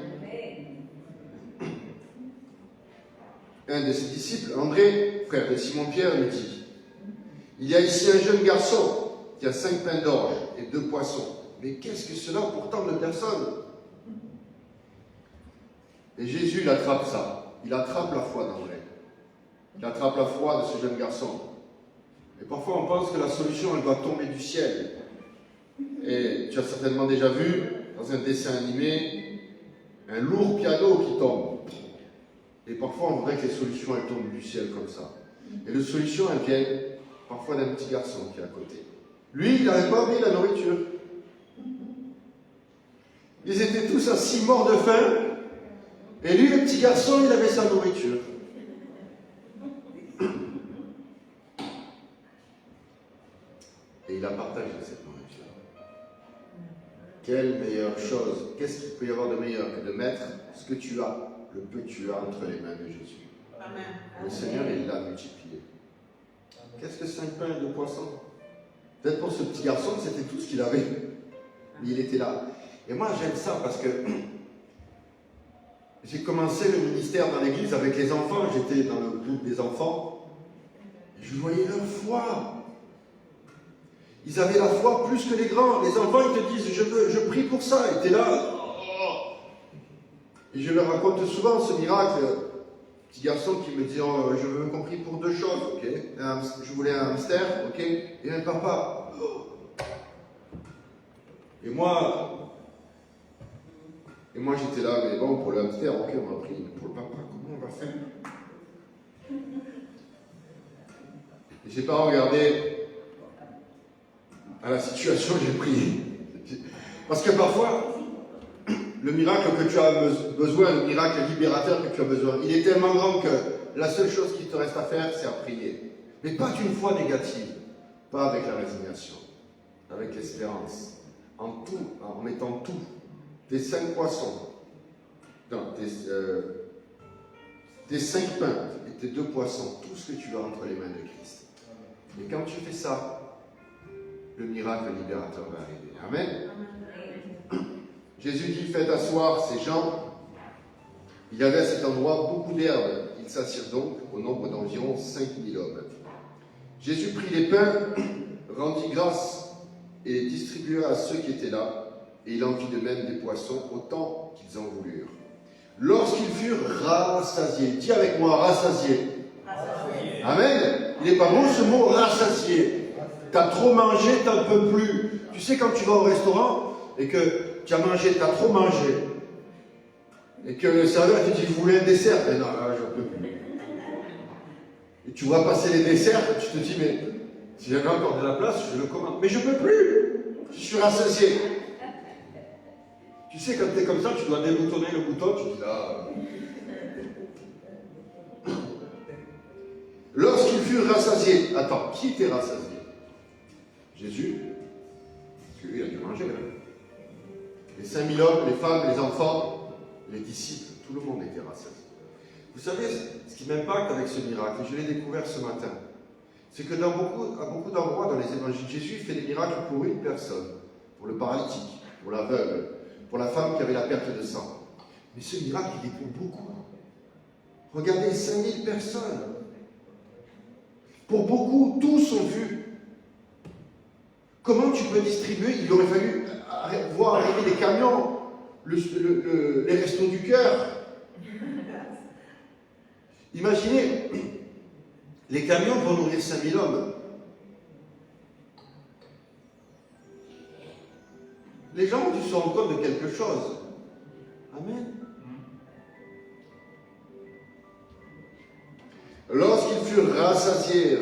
Un de ses disciples, André, frère de Simon-Pierre, lui dit, il y a ici un jeune garçon qui a 5 pains d'orge et 2 poissons. Mais qu'est-ce que cela pour tant de personnes? Et Jésus, il attrape ça. Il attrape la foi d'André. Il attrape la foi de ce jeune garçon. Et parfois, on pense que la solution, elle doit tomber du ciel. Et tu as certainement déjà vu, dans un dessin animé, un lourd piano qui tombe. Et parfois, on voudrait que les solutions, elles tombent du ciel comme ça. Et les solutions, elles viennent parfois d'un petit garçon qui est à côté. Lui, il n'avait pas mis la nourriture. Ils étaient tous assis morts de faim. Et lui, le petit garçon, il avait sa nourriture. Et il a partagé cette nourriture. Quelle meilleure chose, qu'est-ce qu'il peut y avoir de meilleur que de mettre ce que tu as, le peu que tu as entre les mains de Jésus. Amen. Le Seigneur, il l'a multiplié. Qu'est-ce que 5 pains et 2 poissons? Peut-être pour ce petit garçon, c'était tout ce qu'il avait. Mais il était là. Et moi, j'aime ça parce que j'ai commencé le ministère dans l'église avec les enfants. J'étais dans le groupe des enfants. Et je voyais leur foi. Ils avaient la foi plus que les grands. Les enfants, ils te disent, je prie pour ça. Et tu es là. Et je leur raconte souvent ce miracle. Petit garçon qui me dit, oh, je veux compris pour 2 choses, ok. Je voulais un hamster, ok. Et un papa. Et moi j'étais là, mais bon, pour le hamster, ok, on va prier. Pour le papa, comment on va faire? Et j'ai pas regardé à la situation, j'ai prié. Parce que parfois, le miracle que tu as besoin, le miracle libérateur que tu as besoin, il est tellement grand que la seule chose qui te reste à faire, c'est à prier. Mais pas d'une foi négative, pas avec la résignation, avec l'espérance. En tout, en mettant tout, tes 5 poissons, non, tes 5 pains et tes 2 poissons, tout ce que tu as entre les mains de Christ. Et quand tu fais ça, le miracle libérateur va arriver. Amen. Jésus dit, faites asseoir ces gens. Il y avait à cet endroit beaucoup d'herbes. Ils s'assirent donc au nombre d'environ 5000 hommes. Jésus prit les pains, rendit grâce et les distribua à ceux qui étaient là, et il en fit de même des poissons autant qu'ils en voulurent. Lorsqu'ils furent rassasiés, dis avec moi, rassasiés. Amen. Il n'est pas bon ce mot, rassasié. Tu as trop mangé, tu n'en peux plus. Tu sais, quand tu vas au restaurant et que tu as mangé, tu as trop mangé, et que le serveur te dit, vous voulez un dessert? Mais non, là, je ne peux plus. Et tu vois passer les desserts, tu te dis, mais si j'avais encore de la place, je le commande. Mais je ne peux plus. Je suis rassasié. Tu sais, quand tu es comme ça, tu dois déboutonner le bouton, tu dis là. Lorsqu'ils furent rassasiés, attends, qui était rassasié? Jésus. Parce que lui, il a dû manger. Hein. Les 5000 hommes, les femmes, les enfants, les disciples, tout le monde était rassasié. Vous savez, ce qui m'impacte avec ce miracle, et je l'ai découvert ce matin, c'est que à beaucoup d'endroits dans les évangiles, Jésus fait des miracles pour une personne, pour le paralytique, pour l'aveugle, pour la femme qui avait la perte de sang. Mais ce miracle, il est pour beaucoup. Regardez, 5000 personnes. Pour beaucoup, tous ont vu. Comment tu peux distribuer? Il aurait fallu voir arriver des camions, les restos du cœur. Imaginez, les camions vont nourrir 5000 hommes. Les gens ont dû se rendre compte de quelque chose. Amen. Lorsqu'ils furent rassasiés,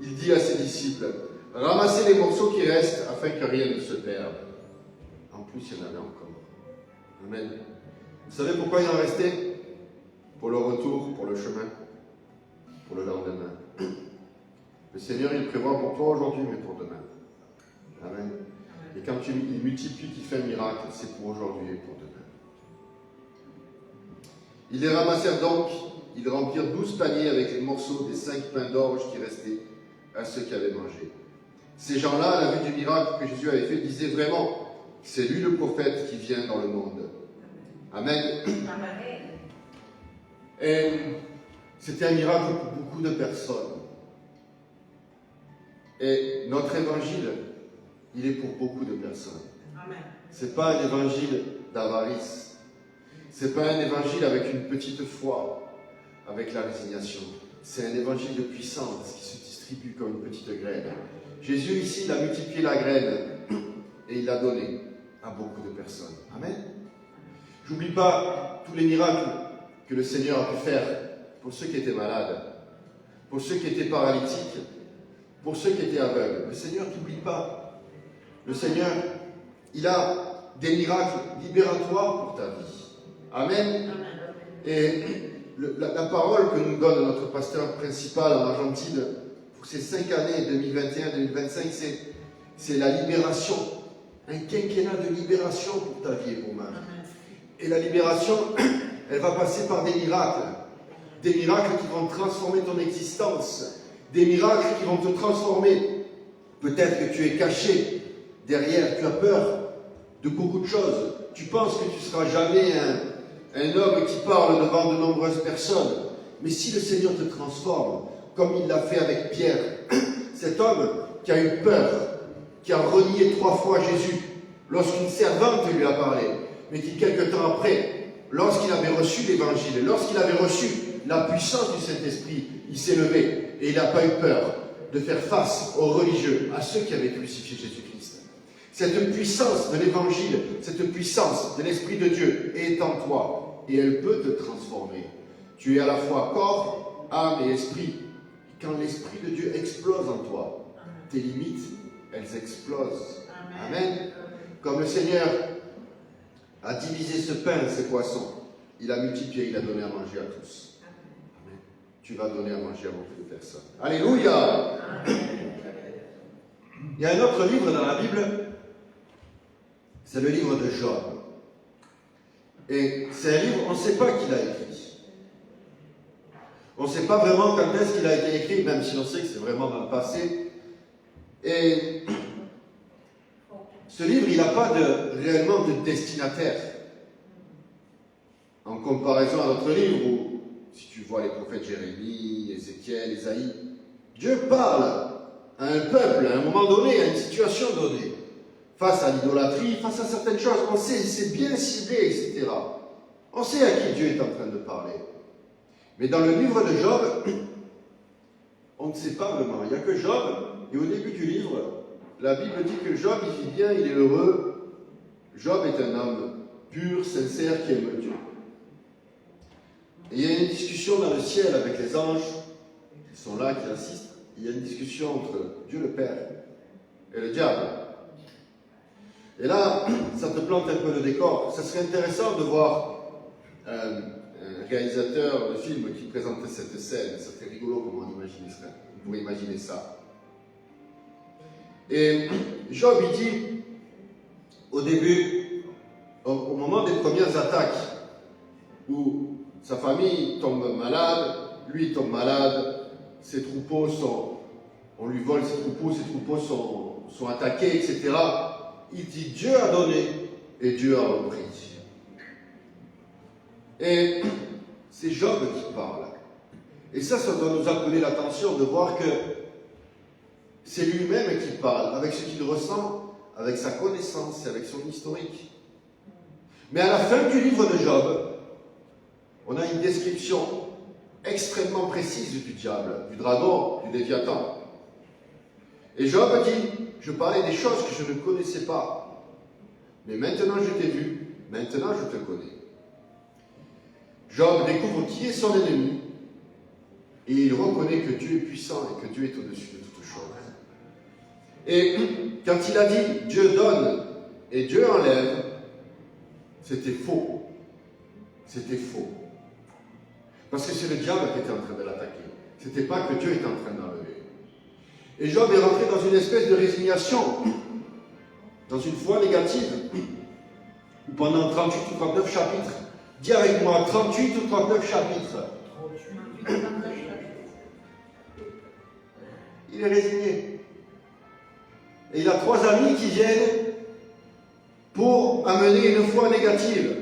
il dit à ses disciples, ramassez les morceaux qui restent afin que rien ne se perde. En plus, il y en avait encore. Amen. Vous savez pourquoi il en restait? Pour le retour, pour le chemin, pour le lendemain. Le Seigneur, il prévoit pour toi aujourd'hui, mais pour demain. Amen. Et quand il multiplie, qu'il fait un miracle, c'est pour aujourd'hui et pour demain. Ils les ramassèrent donc, ils remplirent 12 paniers avec les morceaux des 5 pains d'orge qui restaient à ceux qui avaient mangé. Ces gens-là, à la vue du miracle que Jésus avait fait, disaient vraiment, c'est lui le prophète qui vient dans le monde. Amen. Et c'était un miracle pour beaucoup de personnes. Et notre évangile, il est pour beaucoup de personnes. Ce n'est pas un évangile d'avarice. Ce n'est pas un évangile avec une petite foi, avec la résignation. C'est un évangile de puissance qui se distribue comme une petite graine. Jésus ici, il a multiplié la graine et il l'a donnée à beaucoup de personnes. Amen. J'oublie pas tous les miracles que le Seigneur a pu faire pour ceux qui étaient malades, pour ceux qui étaient paralytiques, pour ceux qui étaient aveugles. Le Seigneur t'oublie pas. Le Seigneur, il a des miracles libératoires pour ta vie. Amen. Et la parole que nous donne notre pasteur principal en Argentine pour ces 5 années, 2021-2025, c'est la libération. Un quinquennat de libération pour ta vie et pour ma vie. Et la libération, elle va passer par des miracles. Des miracles qui vont transformer ton existence. Des miracles qui vont te transformer. Peut-être que tu es caché derrière, tu as peur de beaucoup de choses. Tu penses que tu ne seras jamais un homme qui parle devant de nombreuses personnes. Mais si le Seigneur te transforme, comme il l'a fait avec Pierre, cet homme qui a eu peur, qui a renié 3 fois Jésus, lorsqu'une servante lui a parlé, mais qui quelque temps après, lorsqu'il avait reçu l'évangile, lorsqu'il avait reçu la puissance du Saint-Esprit, il s'est levé et il n'a pas eu peur de faire face aux religieux, à ceux qui avaient crucifié Jésus-Christ. Cette puissance de l'évangile, cette puissance de l'Esprit de Dieu est en toi et elle peut te transformer. Tu es à la fois corps, âme et esprit. Quand l'Esprit de Dieu explose en toi, tes limites, elles explosent. Amen. Comme le Seigneur a divisé ce pain, ces poissons, il a multiplié, il a donné à manger à tous. Amen. Tu vas donner à manger à beaucoup de personnes. Alléluia. Il y a un autre livre dans la Bible, c'est le livre de Job. Et c'est un livre, on ne sait pas qui l'a écrit. On ne sait pas vraiment quand est-ce qu'il a été écrit, même si on sait que c'est vraiment dans le passé. Et ce livre, il n'a pas réellement de destinataire. En comparaison à notre livre, où, si tu vois les prophètes Jérémie, Ézéchiel, Ésaïe, Dieu parle à un peuple, à un moment donné, à une situation donnée. Face à l'idolâtrie, face à certaines choses, on sait, c'est bien ciblé, etc. On sait à qui Dieu est en train de parler. Mais dans le livre de Job, on ne sait pas vraiment. Il n'y a que Job, et au début du livre, la Bible dit que Job, il vit bien, il est heureux. Job est un homme pur, sincère, qui aime Dieu. Et il y a une discussion dans le ciel avec les anges, qui sont là, qui assistent. Il y a une discussion entre Dieu le Père et le diable. Et là, ça te plante un peu le décor. Ça serait intéressant de voir un réalisateur de film qui présentait cette scène. Ça serait rigolo comment on pourrait imaginer ça. Et Job, il dit, au début, au moment des premières attaques, où sa famille tombe malade, lui tombe malade, ses troupeaux on lui vole ses troupeaux sont attaqués, etc. Il dit Dieu a donné et Dieu a repris. Et c'est Job qui parle. Et ça doit nous appeler l'attention de voir que c'est lui-même qui parle, avec ce qu'il ressent, avec sa connaissance et avec son historique. Mais à la fin du livre de Job, on a une description extrêmement précise du diable, du dragon, du léviathan. Et Job dit, je parlais des choses que je ne connaissais pas, mais maintenant je t'ai vu, maintenant je te connais. Job découvre qui est son ennemi, et il reconnaît que Dieu est puissant et que Dieu est au-dessus de toutes choses. Et quand il a dit Dieu donne et Dieu enlève, c'était faux. C'était faux. Parce que c'est le diable qui était en train de l'attaquer. Ce n'était pas que Dieu était en train d'enlever. Et Job est rentré dans une espèce de résignation, dans une foi négative, où pendant 38 ou 39 chapitres, dis avec moi, 38 ou 39 chapitres, il est résigné. Et il a 3 amis qui viennent pour amener une foi négative.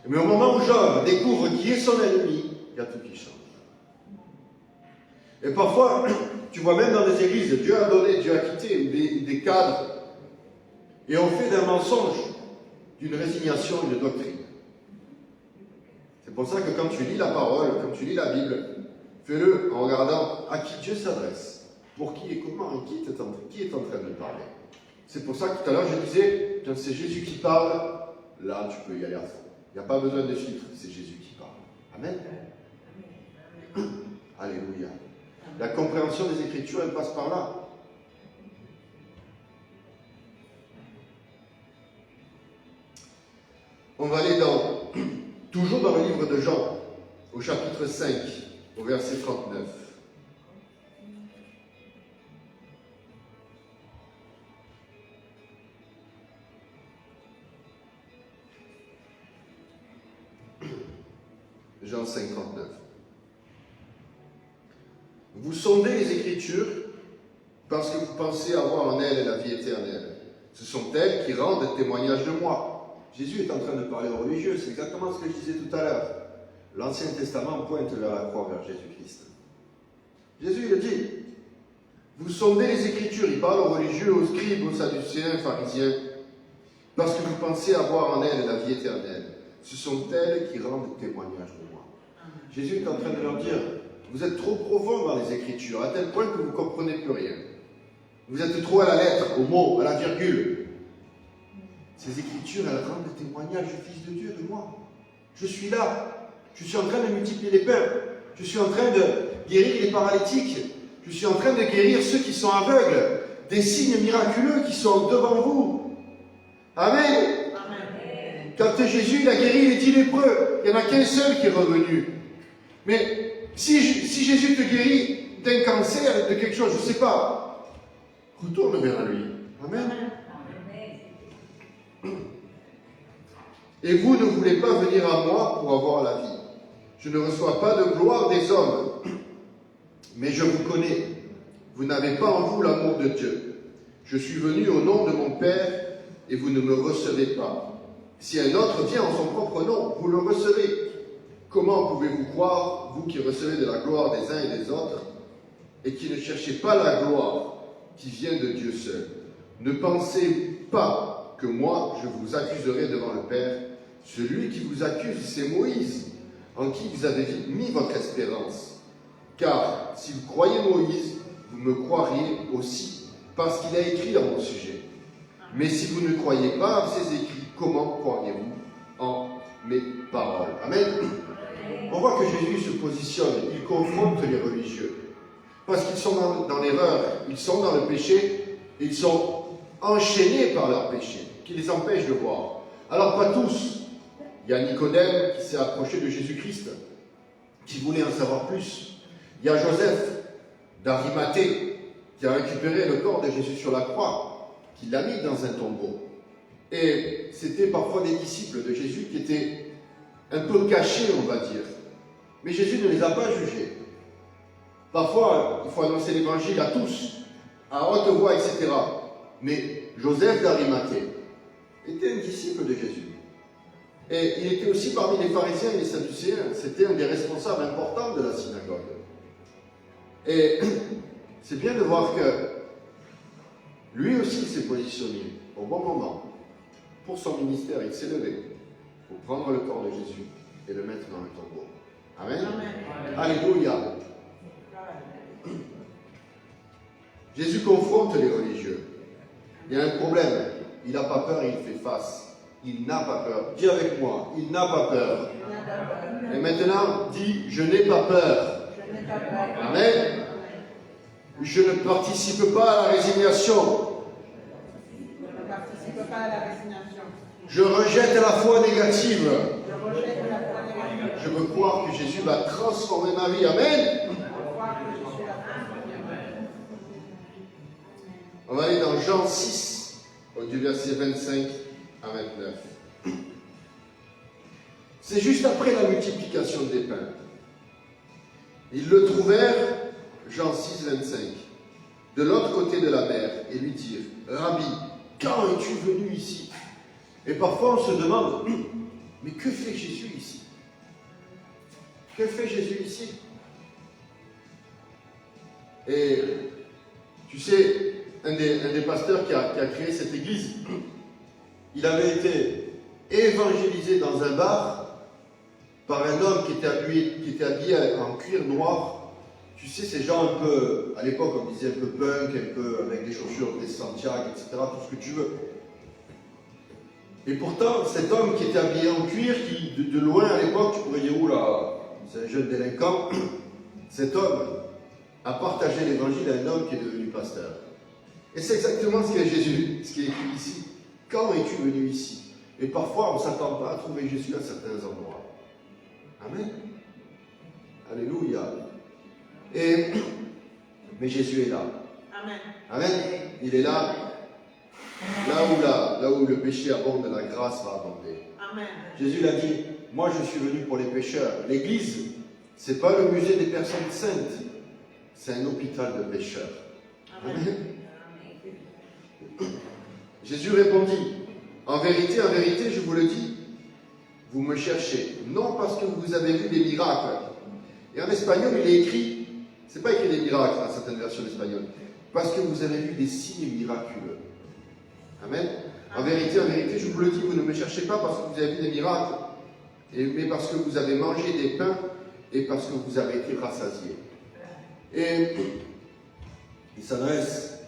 Mais au moment où Job découvre qui est son ennemi, il y a tout qui change. Et parfois, tu vois même dans des églises, Dieu a donné, Dieu a quitté, ou des cadres, et on fait d'un mensonge, d'une résignation, une doctrine. C'est pour ça que quand tu lis la parole, quand tu lis la Bible, fais-le en regardant à qui Dieu s'adresse, pour qui et comment, qui est en train de parler. C'est pour ça que tout à l'heure je disais, quand c'est Jésus qui parle, là tu peux y aller à fond. Il n'y a pas besoin de filtre, c'est Jésus qui parle. Amen. Alléluia. La compréhension des Écritures, elle passe par là. On va aller toujours dans le livre de Jean, au chapitre 5, au verset 39. Jean 5, 39. Vous sondez les Écritures parce que vous pensez avoir en elles la vie éternelle. Ce sont elles qui rendent témoignage de moi. Jésus est en train de parler aux religieux, c'est exactement ce que je disais tout à l'heure. L'Ancien Testament pointe vers la croix, vers Jésus-Christ. Jésus il dit, vous sondez les Écritures, il parle aux religieux, aux scribes, aux sadducéens, pharisiens, parce que vous pensez avoir en elles la vie éternelle. Ce sont elles qui rendent témoignage de moi. Jésus est en train de leur dire, vous êtes trop profond dans les Écritures, à tel point que vous ne comprenez plus rien. Vous êtes trop à la lettre, au mot, à la virgule. Ces Écritures, elles rendent témoignage du Fils de Dieu, de moi. Je suis là. Je suis en train de multiplier les pains. Je suis en train de guérir les paralytiques. Je suis en train de guérir ceux qui sont aveugles. Des signes miraculeux qui sont devant vous. Amen. Amen. Quand Jésus il a guéri les 10 lépreux, il n'y en a qu'un seul qui est revenu. Mais si Jésus te guérit d'un cancer, de quelque chose, je ne sais pas, retourne vers lui. Amen. Et vous ne voulez pas venir à moi pour avoir la vie. Je ne reçois pas de gloire des hommes, mais je vous connais. Vous n'avez pas en vous l'amour de Dieu. Je suis venu au nom de mon Père et vous ne me recevez pas. Si un autre vient en son propre nom, vous le recevez. Comment pouvez-vous croire, vous qui recevez de la gloire des uns et des autres, et qui ne cherchez pas la gloire qui vient de Dieu seul? Ne pensez pas que moi, je vous accuserai devant le Père. Celui qui vous accuse, c'est Moïse, en qui vous avez mis votre espérance. Car si vous croyez Moïse, vous me croiriez aussi, parce qu'il a écrit à mon sujet. Mais si vous ne croyez pas à ses écrits, comment croiriez-vous en mes paroles? Amen. On voit que Jésus se positionne, il confronte les religieux. Parce qu'ils sont dans l'erreur, ils sont dans le péché, et ils sont enchaînés par leur péché, qui les empêche de voir. Alors pas tous. Il y a Nicodème qui s'est approché de Jésus-Christ, qui voulait en savoir plus. Il y a Joseph d'Arimathée, qui a récupéré le corps de Jésus sur la croix, qui l'a mis dans un tombeau. Et c'était parfois des disciples de Jésus qui étaient un peu cachés, on va dire. Mais Jésus ne les a pas jugés. Parfois, il faut annoncer l'évangile à tous, à haute voix, etc. Mais Joseph d'Arimathée était un disciple de Jésus. Et il était aussi parmi les pharisiens et les sadducéens. C'était un des responsables importants de la synagogue. Et c'est bien de voir que lui aussi s'est positionné au bon moment. Pour son ministère, il s'est levé pour prendre le corps de Jésus et le mettre dans le tombeau. Amen. Amen. Alléluia. Jésus confronte les religieux. Il y a un problème. Il n'a pas peur et il fait face. Il n'a pas peur. Dis avec moi, il n'a pas peur. Et maintenant, dis, je n'ai pas peur. Amen. Je ne participe pas à la résignation. Je rejette la foi négative. Je veux croire que Jésus va transformer ma vie. Amen. On va aller dans Jean 6, du verset 25 à 29. C'est juste après la multiplication des pains. Ils le trouvèrent, Jean 6, 25, de l'autre côté de la mer, et lui dirent, Rabbi, quand es-tu venu ici? Et parfois on se demande, mais que fait Jésus ici? Que fait Jésus ici? Et tu sais, un des pasteurs qui a créé cette église, il avait été évangélisé dans un bar par un homme qui était habillé en cuir noir. Tu sais, ces gens un peu, à l'époque on disait un peu punk, un peu avec des chaussures, des Santiago, etc., tout ce que tu veux. Et pourtant, cet homme qui était habillé en cuir, qui de loin à l'époque, tu pourrais dire, oula, c'est un jeune délinquant, cet homme a partagé l'évangile à un homme qui est devenu pasteur. Et c'est exactement ce qu'est Jésus, ce qui est écrit ici. Quand es-tu venu ici? Et parfois, on ne s'attend pas à trouver Jésus à certains endroits. Amen. Alléluia. Mais Jésus est là. Amen. Amen. Il est là. Là où le péché abonde, la grâce va abonder. Amen. Jésus l'a dit, moi je suis venu pour les pécheurs. L'église, ce n'est pas le musée des personnes saintes, c'est un hôpital de pécheurs. Amen. Jésus répondit, en vérité, je vous le dis, vous me cherchez, non parce que vous avez vu des miracles. Et en espagnol, il est écrit, c'est pas écrit des miracles dans certaines versions espagnoles, parce que vous avez vu des signes miraculeux. Amen. En vérité, je vous le dis, vous ne me cherchez pas parce que vous avez vu des miracles, mais parce que vous avez mangé des pains et parce que vous avez été rassasiés. Et il s'adresse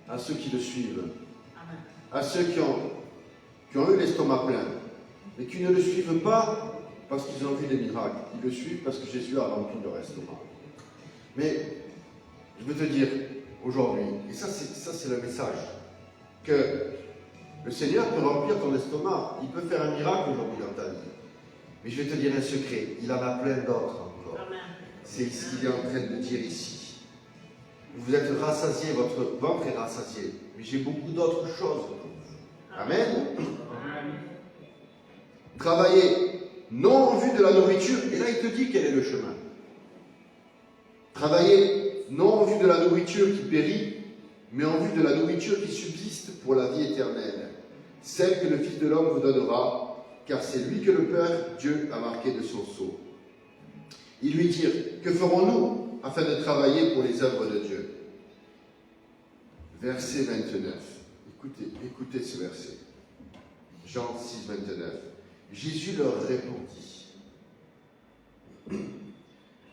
à ceux qui le suivent, à ceux qui ont eu l'estomac plein, mais qui ne le suivent pas parce qu'ils ont vu des miracles. Ils le suivent parce que Jésus a rempli leur estomac. Mais je veux te dire aujourd'hui, et ça c'est le message, que le Seigneur peut remplir ton estomac. Il peut faire un miracle aujourd'hui dans ta vie. Mais je vais te dire un secret, il en a plein d'autres encore. C'est ce qu'il est en train de dire ici. Vous êtes rassasiés, votre ventre est rassasié. Mais j'ai beaucoup d'autres choses pour vous. Amen. Travaillez non en vue de la nourriture. Et là, il te dit quel est le chemin. Travaillez non en vue de la nourriture qui périt, mais en vue de la nourriture qui subsiste pour la vie éternelle. Celle que le Fils de l'homme vous donnera, car c'est lui que le Père Dieu a marqué de son sceau. Ils lui dirent, que ferons-nous afin de travailler pour les œuvres de Dieu? Verset 29. Écoutez ce verset. Jean 6, 29. Jésus leur répondit.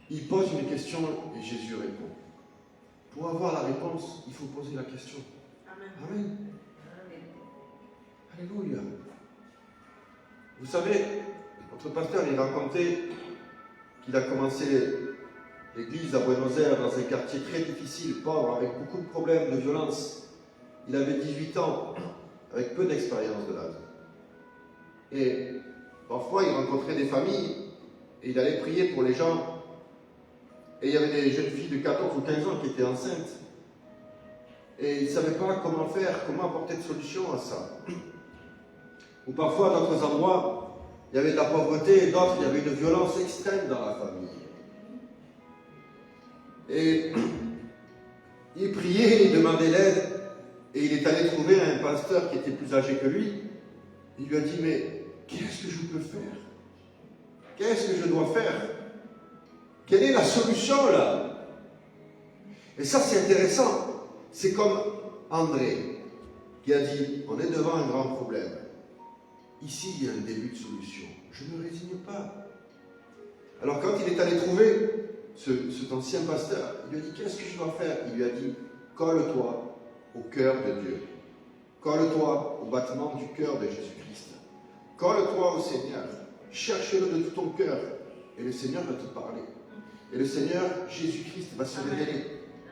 Il pose une question et Jésus répond. Pour avoir la réponse, il faut poser la question. Amen. Amen. Alléluia. Vous savez, notre pasteur, il racontait qu'il a commencé l'église à Buenos Aires dans un quartier très difficile, pauvre, avec beaucoup de problèmes, de violence. Il avait 18 ans, avec peu d'expérience de la vie. Et parfois, il rencontrait des familles et il allait prier pour les gens. Et il y avait des jeunes filles de 14 ou 15 ans qui étaient enceintes. Et il ne savait pas comment faire, comment apporter de solution à ça. Ou parfois, à d'autres endroits, il y avait de la pauvreté et d'autres, il y avait une violence extrême dans la famille. Et il priait, il demandait l'aide, et il est allé trouver un pasteur qui était plus âgé que lui. Il lui a dit, mais qu'est-ce que je peux faire? Qu'est-ce que je dois faire? Quelle est la solution là? Et ça c'est intéressant. C'est comme André qui a dit, on est devant un grand problème. Ici il y a un début de solution. Je ne me résigne pas. Alors quand il est allé trouver cet ancien pasteur, il lui a dit, qu'est-ce que je dois faire? Il lui a dit, colle-toi au cœur de Dieu. Colle-toi au battement du cœur de Jésus-Christ. Colle-toi au Seigneur. Cherche-le de tout ton cœur. Et le Seigneur va te parler. Et le Seigneur, Jésus-Christ, va se révéler.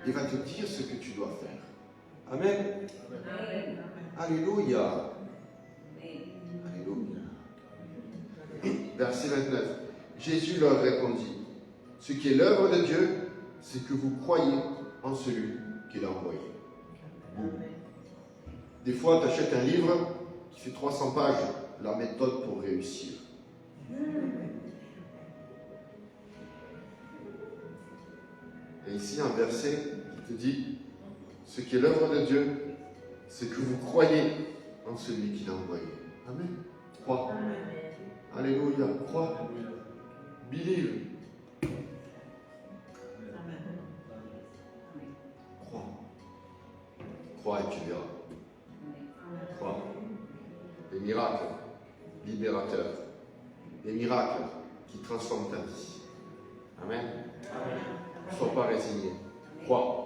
Il va te dire ce que tu dois faire. Amen. Amen. Alléluia. Alléluia. Verset 29. Jésus leur répondit, ce qui est l'œuvre de Dieu, c'est que vous croyez en celui qui l'a envoyé. Des fois, tu achètes un livre qui fait 300 pages, la méthode pour réussir. Et ici, un verset qui te dit, ce qui est l'œuvre de Dieu, c'est que vous croyez en celui qui l'a envoyé. Amen. Crois. Alléluia. Crois. Believe. Crois. Crois et tu verras. Crois. Des miracles libérateurs. Des miracles qui transforment ta vie. Amen. Ne sois pas résigné. Crois.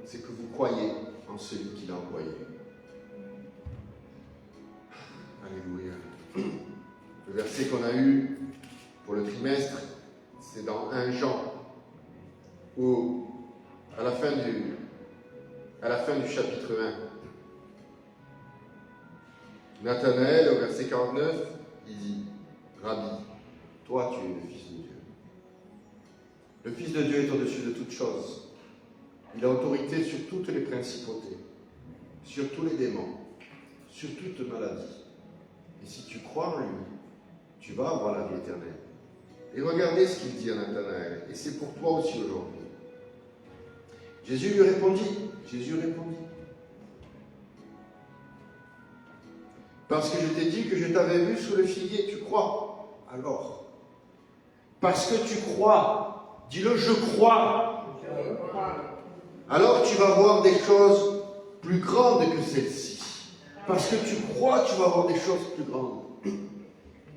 C'est que vous croyez en celui qui l'a envoyé. Alléluia. Le verset qu'on a eu pour le trimestre, c'est dans 1 Jean, où à la fin du chapitre 1, Nathanaël, au verset 49, il dit, Rabbi, toi tu es le Fils de Dieu. Le Fils de Dieu est au-dessus de toutes choses. Il a autorité sur toutes les principautés, sur tous les démons, sur toute maladie. Et si tu crois en lui, tu vas avoir la vie éternelle. Et regardez ce qu'il dit à Nathanaël, et c'est pour toi aussi aujourd'hui. Jésus répondit, parce que je t'ai dit que je t'avais vu sous le figuier, tu crois? Alors, parce que tu crois, dis-le, je crois. Alors tu vas voir des choses plus grandes que celles-ci. Parce que tu crois, tu vas voir des choses plus grandes.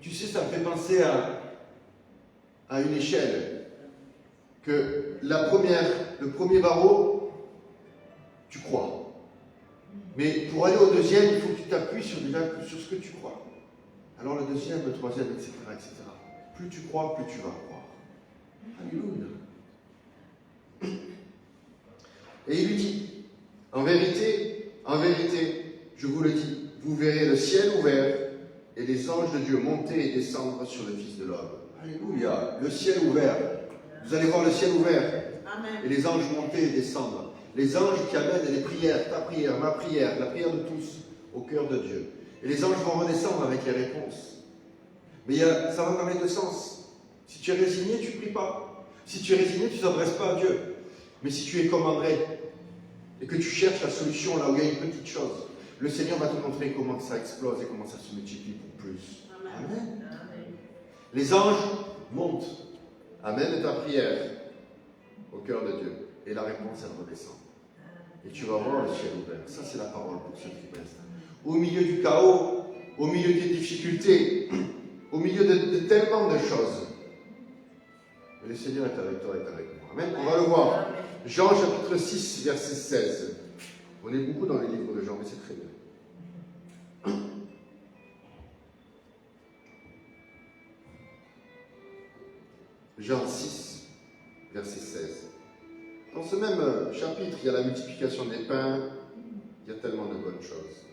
Tu sais, ça me fait penser à une échelle. Que le premier barreau, tu crois. Mais pour aller au deuxième, il faut que tu t'appuies sur ce que tu crois. Alors le deuxième, le troisième, etc., etc. Plus tu crois, plus tu vas croire. Alléluia. Et il lui dit, en vérité, je vous le dis, vous verrez le ciel ouvert et les anges de Dieu monter et descendre sur le Fils de l'homme. Alléluia. Le ciel ouvert. Vous allez voir le ciel ouvert. Amen. Et les anges monter et descendre. Les anges qui amènent les prières, ta prière, ma prière, la prière de tous, au cœur de Dieu. Et les anges vont redescendre avec les réponses. Mais ça va dans les deux sens. Si tu es résigné, tu ne pries pas. Si tu es résigné, tu ne t'adresses pas à Dieu. Mais si tu es comme André, et que tu cherches la solution là où il y a une petite chose, le Seigneur va te montrer comment ça explose et comment ça se multiplie pour plus. Amen. Amen. Les anges montent, amènent ta prière au cœur de Dieu, et la réponse, elle redescend. Et tu vas voir le ciel ouvert. Ça, c'est la parole pour ce trimestre. Au milieu du chaos, au milieu des difficultés, au milieu de tellement de choses, mais le Seigneur est avec toi, est avec moi. Amen. On va le voir. Jean chapitre 6, verset 16. On est beaucoup dans les livres de Jean, mais c'est très bien. Jean 6, verset 16. Dans ce même chapitre, il y a la multiplication des pains, il y a tellement de bonnes choses.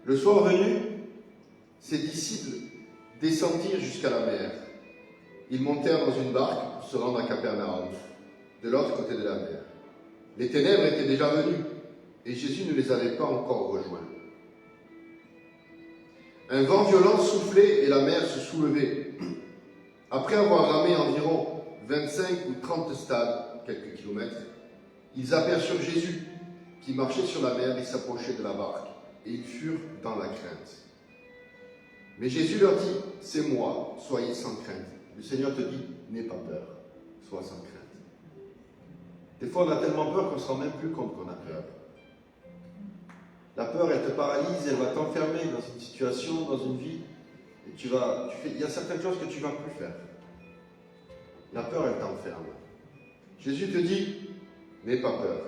Le soir venu, ses disciples descendirent jusqu'à la mer. Ils montèrent dans une barque pour se rendre à Capernaum, de l'autre côté de la mer. Les ténèbres étaient déjà venues, et Jésus ne les avait pas encore rejoints. Un vent violent soufflait et la mer se soulevait. Après avoir ramé environ 25 ou 30 stades, quelques kilomètres, ils aperçurent Jésus qui marchait sur la mer et s'approchait de la barque, et ils furent dans la crainte. Mais Jésus leur dit, « C'est moi, soyez sans crainte. » Le Seigneur te dit, « N'aie pas peur, sois sans crainte. » Des fois, on a tellement peur qu'on ne se rend même plus compte qu'on a peur. La peur, elle te paralyse, elle va t'enfermer dans une situation, dans une vie, et il y a certaines choses que tu ne vas plus faire. La peur, elle t'enferme. Jésus te dit, n'aie pas peur.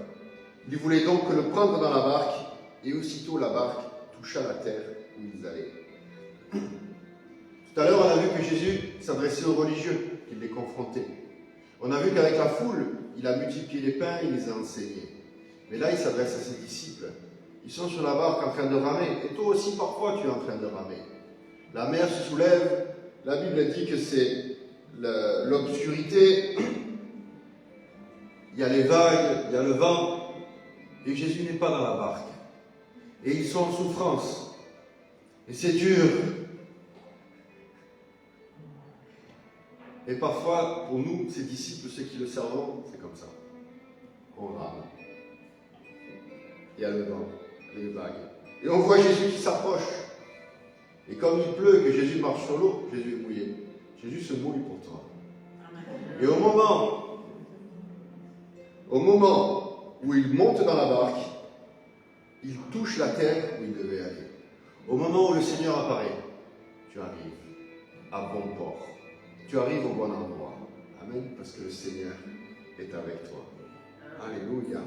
Il voulait donc le prendre dans la barque, et aussitôt la barque toucha la terre où ils allaient. Tout à l'heure, on a vu que Jésus s'adressait aux religieux, qu'il les confrontait. On a vu qu'avec la foule, il a multiplié les pains, il les a enseignés. Mais là, il s'adresse à ses disciples. Ils sont sur la barque en train de ramer. Et toi aussi, parfois, tu es en train de ramer. La mer se soulève. La Bible dit que c'est l'obscurité. Il y a les vagues, il y a le vent. Et Jésus n'est pas dans la barque. Et ils sont en souffrance. Et c'est dur. Et parfois, pour nous, ces disciples, ceux qui le servent, c'est comme ça. On rame. Il y a le vent, les vagues. Et on voit Jésus qui s'approche. Et comme il pleut, que Jésus marche sur l'eau, Jésus est mouillé. Jésus se mouille pour toi. Et au moment où il monte dans la barque, il touche la terre où il devait aller. Au moment où le Seigneur apparaît, tu arrives à bon port. Tu arrives au bon endroit. Amen. Parce que le Seigneur est avec toi. Alléluia.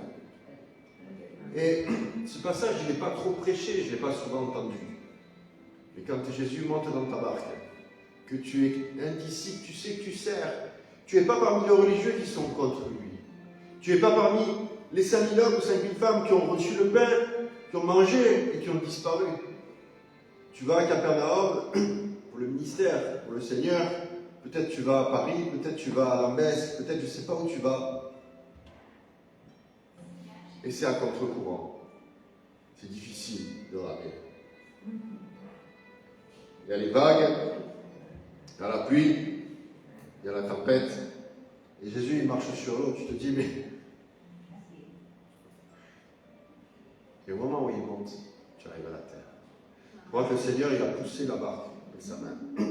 Et ce passage, je ne l'ai pas trop prêché, je ne l'ai pas souvent entendu. Mais quand Jésus monte dans ta barque, que tu es un disciple, tu sais que tu sers. Tu n'es pas parmi les religieux qui sont contre lui. Tu n'es pas parmi les 5000 hommes ou 5000 femmes qui ont reçu le pain, qui ont mangé et qui ont disparu. Tu vas à Capernaum pour le ministère, pour le Seigneur. Peut-être tu vas à Paris, peut-être tu vas à Lambès, peut-être je ne sais pas où tu vas. Et c'est à contre-courant. C'est difficile de ramer. Il y a les vagues, il y a la pluie, il y a la tempête. Et Jésus, il marche sur l'eau. Tu te dis, mais... Et au moment où il monte, tu arrives à la terre. Je crois que le Seigneur, il a poussé la barque avec sa main. Je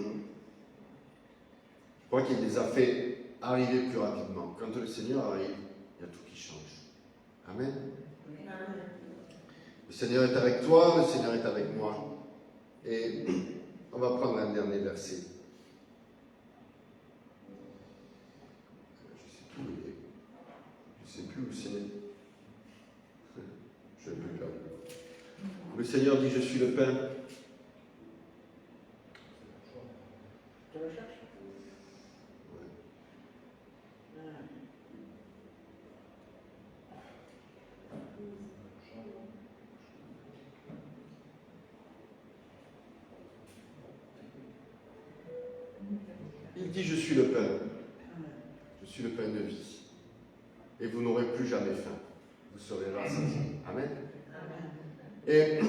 crois qu'il les a fait arriver plus rapidement. Quand le Seigneur arrive, il y a tout qui change. Amen. Le Seigneur est avec toi, le Seigneur est avec moi. Et on va prendre un dernier verset. Je ne sais plus où c'est. Je l'ai plus perdu. Le Seigneur dit, je suis le pain. Tu le cherches? Il dit, je suis le pain. Je suis le pain de vie. Et vous n'aurez plus jamais faim. Vous serez rassasiés. Amen. Et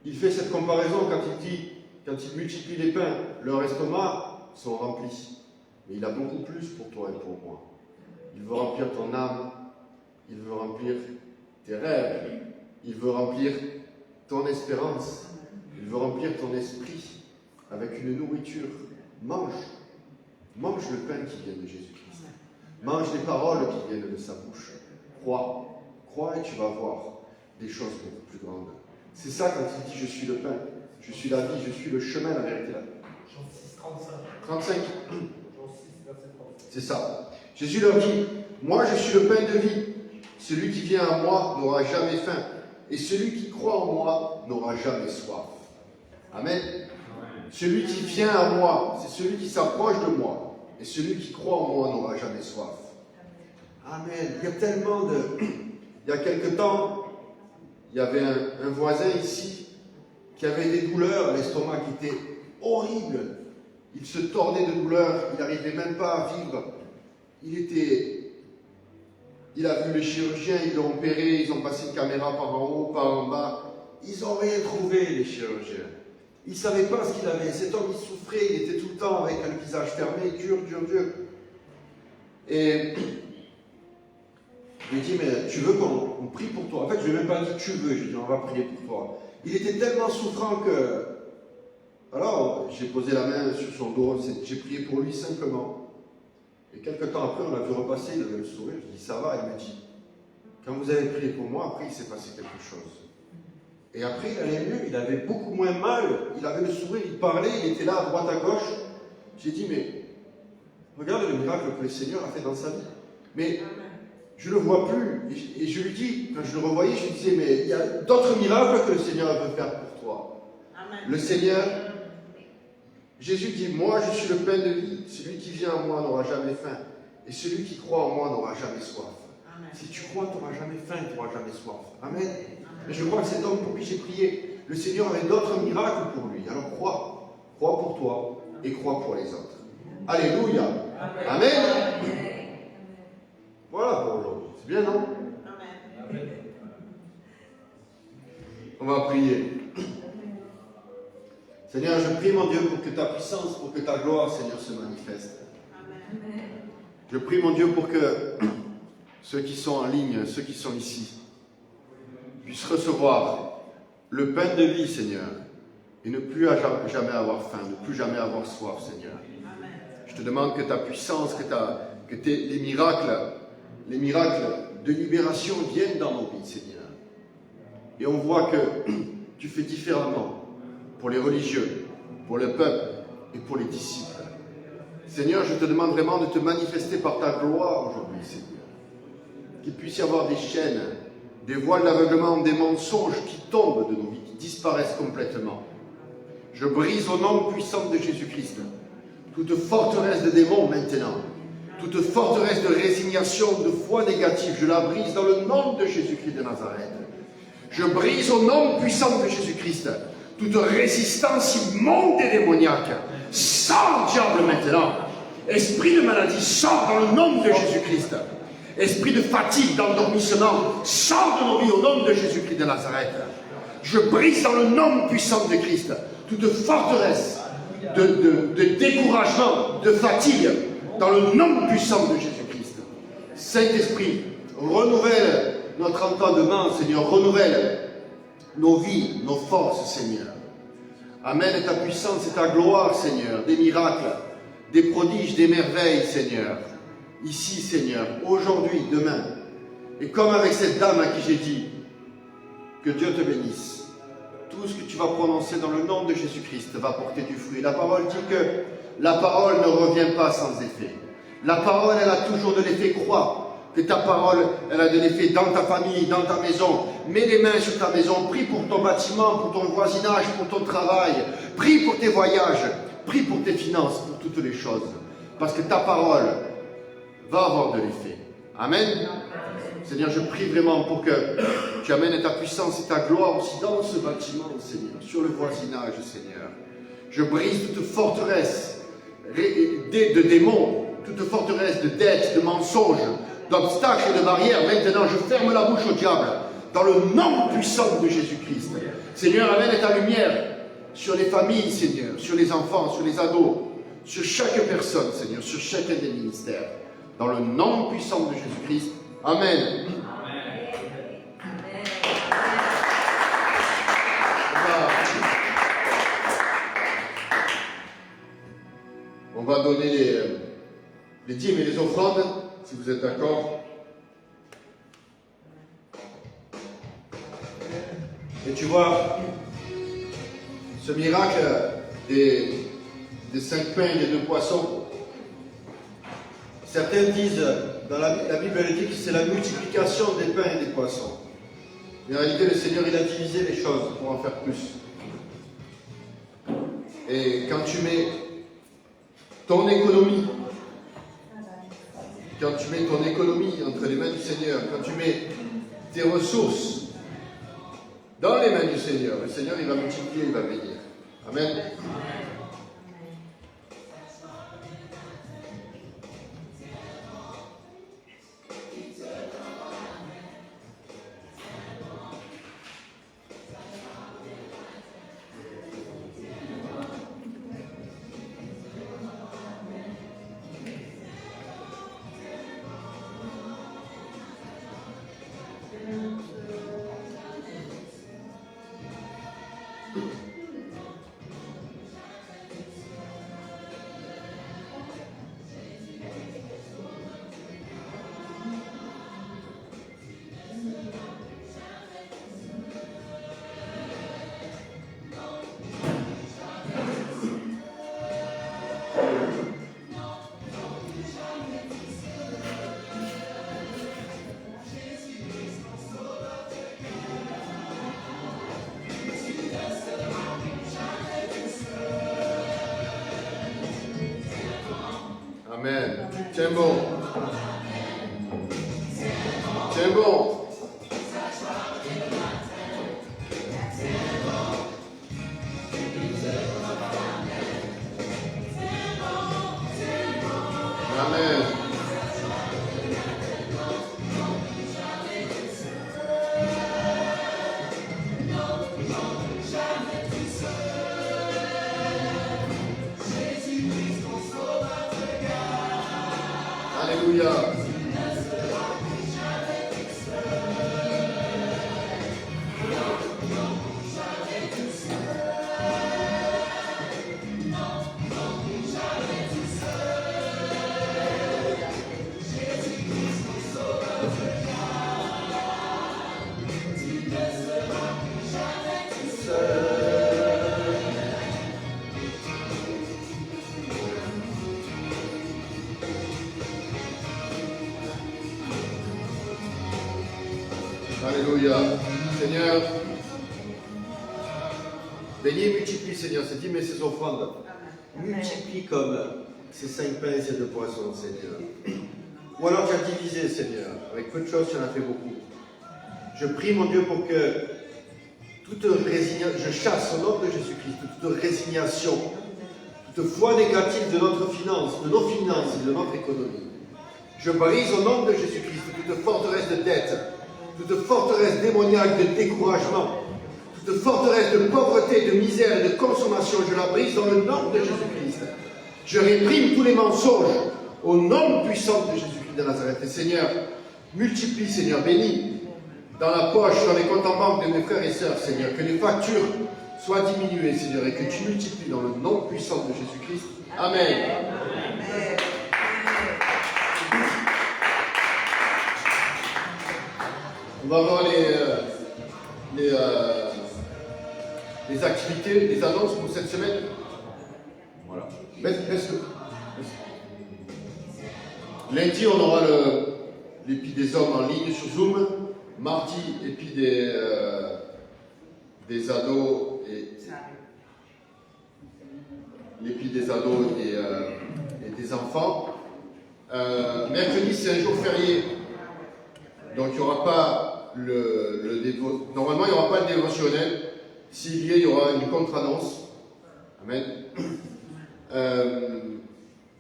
il fait cette comparaison quand il dit, quand il multiplie les pains, leurs estomacs sont remplis. Mais il a beaucoup plus pour toi et pour moi. Il veut remplir ton âme. Il veut remplir tes rêves. Il veut remplir ton espérance. Il veut remplir ton esprit avec une nourriture. Mange. Mange le pain qui vient de Jésus-Christ. Mange les paroles qui viennent de sa bouche. Crois. Crois et tu vas voir des choses beaucoup plus grandes. C'est ça quand il dit je suis le pain, je suis la vie, je suis le chemin, la vérité. Jean 6, 35. 35. Jean 6, verset 35. C'est ça. Jésus leur dit, moi je suis le pain de vie. Celui qui vient à moi n'aura jamais faim. Et celui qui croit en moi n'aura jamais soif. Amen. Celui qui vient à moi, c'est celui qui s'approche de moi. Et celui qui croit en moi n'aura jamais soif. Amen. Il y a tellement de... Il y a quelque temps, il y avait un voisin ici qui avait des douleurs, l'estomac qui était horrible. Il se tordait de douleur, il n'arrivait même pas à vivre. Il a vu les chirurgiens, ils l'ont opéré, ils ont passé une caméra par en haut, par en bas. Ils n'ont rien trouvé, les chirurgiens. Il ne savait pas ce qu'il avait. Cet homme, il souffrait, il était tout le temps avec un visage fermé, dur. Et je lui ai dit, mais tu veux qu'on prie pour toi? En fait, je lui ai même pas dit tu veux, je lui ai dit on va prier pour toi. Il était tellement souffrant que... Alors, j'ai posé la main sur son dos, j'ai prié pour lui simplement. Et quelques temps après, on l'a vu repasser, il avait le sourire, je lui ai dit ça va, il m'a dit, quand vous avez prié pour moi, après il s'est passé quelque chose. Et après, il allait mieux, il avait beaucoup moins mal, il avait le sourire, il parlait, il était là à droite à gauche. J'ai dit, mais regarde le miracle que le Seigneur a fait dans sa vie. Mais je ne le vois plus. Et je lui dis, quand je le revoyais, je lui disais, mais il y a d'autres miracles que le Seigneur veut faire pour toi. Amen. Le Seigneur, Jésus dit, moi je suis le pain de vie, celui qui vient à moi n'aura jamais faim, et celui qui croit en moi n'aura jamais soif. Amen. Si tu crois, tu n'auras jamais faim, tu n'auras jamais soif. Amen. Mais je crois que cet homme pour qui j'ai prié, le Seigneur avait d'autres miracles pour lui. Alors crois pour toi et crois pour les autres. Alléluia. Amen. Voilà pour aujourd'hui. C'est bien, non? Amen. On va prier. Seigneur, je prie, mon Dieu, pour que ta puissance, pour que ta gloire, Seigneur, se manifeste. Amen. Je prie, mon Dieu, pour que ceux qui sont en ligne, ceux qui sont ici, puissent recevoir le pain de vie, Seigneur, et ne plus jamais avoir faim, ne plus jamais avoir soif, Seigneur. Amen. Je te demande que ta puissance, les miracles de libération viennent dans nos vies, Seigneur. Et on voit que tu fais différemment pour les religieux, pour le peuple et pour les disciples. Seigneur, je te demande vraiment de te manifester par ta gloire aujourd'hui, Seigneur. Qu'il puisse y avoir des chaînes, des voiles d'aveuglement, des mensonges qui tombent de nos vies, qui disparaissent complètement. Je brise au nom puissant de Jésus-Christ toute forteresse de démons maintenant, toute forteresse de résignation, de foi négative, je la brise dans le nom de Jésus-Christ de Nazareth. Je brise au nom puissant de Jésus-Christ toute résistance immonde et démoniaque. Sors, diable, maintenant. Esprit de maladie, sors dans le nom de Jésus-Christ. Esprit de fatigue, d'endormissement, sors de nos vies au nom de Jésus-Christ de Nazareth. Je brise dans le nom puissant de Christ toute forteresse de découragement, de fatigue, dans le nom puissant de Jésus-Christ. Saint-Esprit, renouvelle notre entendement, Seigneur, renouvelle nos vies, nos forces, Seigneur. Amène ta puissance et ta gloire, Seigneur, des miracles, des prodiges, des merveilles, Seigneur. Ici, Seigneur, aujourd'hui, demain. Et comme avec cette dame à qui j'ai dit, que Dieu te bénisse. Tout ce que tu vas prononcer dans le nom de Jésus-Christ va porter du fruit. La parole dit que la parole ne revient pas sans effet. La parole, elle a toujours de l'effet. Crois que ta parole, elle a de l'effet dans ta famille, dans ta maison. Mets les mains sur ta maison. Prie pour ton bâtiment, pour ton voisinage, pour ton travail. Prie pour tes voyages. Prie pour tes finances, pour toutes les choses. Parce que ta parole va avoir de l'effet. Amen. Seigneur, je prie vraiment pour que tu amènes ta puissance et ta gloire aussi dans ce bâtiment, Seigneur, sur le voisinage, Seigneur. Je brise toute forteresse de démons, toute forteresse de dettes, de mensonges, d'obstacles et de barrières. Maintenant, je ferme la bouche au diable dans le nom puissant de Jésus-Christ. Seigneur, amène ta lumière sur les familles, Seigneur, sur les enfants, sur les ados, sur chaque personne, Seigneur, sur chacun des ministères. Dans le nom puissant de Jésus-Christ. Amen. On va donner les dîmes et les offrandes, si vous êtes d'accord. Et tu vois, ce miracle des 5 pains et des 2 poissons, certains disent, dans la Bible, elle dit que c'est la multiplication des pains et des poissons. Mais en réalité, le Seigneur, il a divisé les choses pour en faire plus. Et quand tu mets ton économie, entre les mains du Seigneur, quand tu mets tes ressources dans les mains du Seigneur, le Seigneur, il va multiplier, il va bénir. Amen. Amen. Tiens bon. Tiens bon. Amen. Alléluia. Alléluia. Seigneur, bénis et multiplie, Seigneur, ces dîmes et ces offrandes. Multiplie comme ces 5 pains et ces 2 poissons, Seigneur. Ou alors tu as divisé, Seigneur. Avec peu de choses, tu en as fait beaucoup. Je prie, mon Dieu, pour que toute résignation, je chasse au nom de Jésus-Christ, toute résignation, toute foi négative de notre finance, de nos finances et de notre économie. Je brise au nom de Jésus-Christ toute forteresse de dette, toute forteresse démoniaque de découragement, toute forteresse de pauvreté, de misère et de consommation, je la brise dans le nom de Jésus-Christ. Je réprime tous les mensonges au nom puissant de Jésus-Christ de Nazareth. Et Seigneur, multiplie, Seigneur, bénis dans la poche, dans les comptes en banque de mes frères et sœurs, Seigneur, que les factures soient diminuées, Seigneur, et que tu multiplies dans le nom puissant de Jésus-Christ. Amen. Amen. On va voir les activités, les annonces pour cette semaine. Voilà. Lundi, on aura l'épi des hommes en ligne sur Zoom. Mardi, épi des ados et l'épi des ados et des enfants. Mercredi, c'est un jour férié. Donc il n'y aura pas normalement il n'y aura pas le dévotionnel. S'il y a, il y aura une contre-annonce. Amen.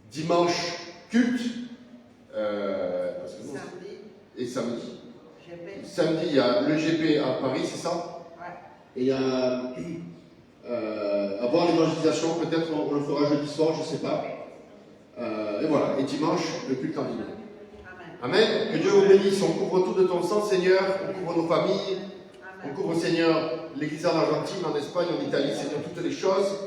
Dimanche, culte. Et samedi. Samedi, il y a le GP à Paris, c'est ça? Ouais. Et il y a avoir l'évangélisation, peut-être on le fera jeudi soir, je ne sais pas. Et voilà. Et dimanche, le culte en ligne. Amen. Que Dieu vous bénisse. On couvre tout de ton sang, Seigneur. On couvre nos familles. On couvre, Seigneur, l'Église en Argentine, en Espagne, en Italie, Seigneur, toutes les choses.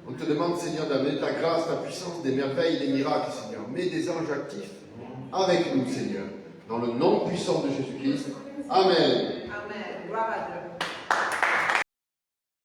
On te demande, Seigneur, d'amener ta grâce, ta puissance, des merveilles, des miracles, Seigneur. Mets des anges actifs avec nous, Seigneur. Dans le nom puissant de Jésus-Christ. Amen. Amen. Gloire à Dieu.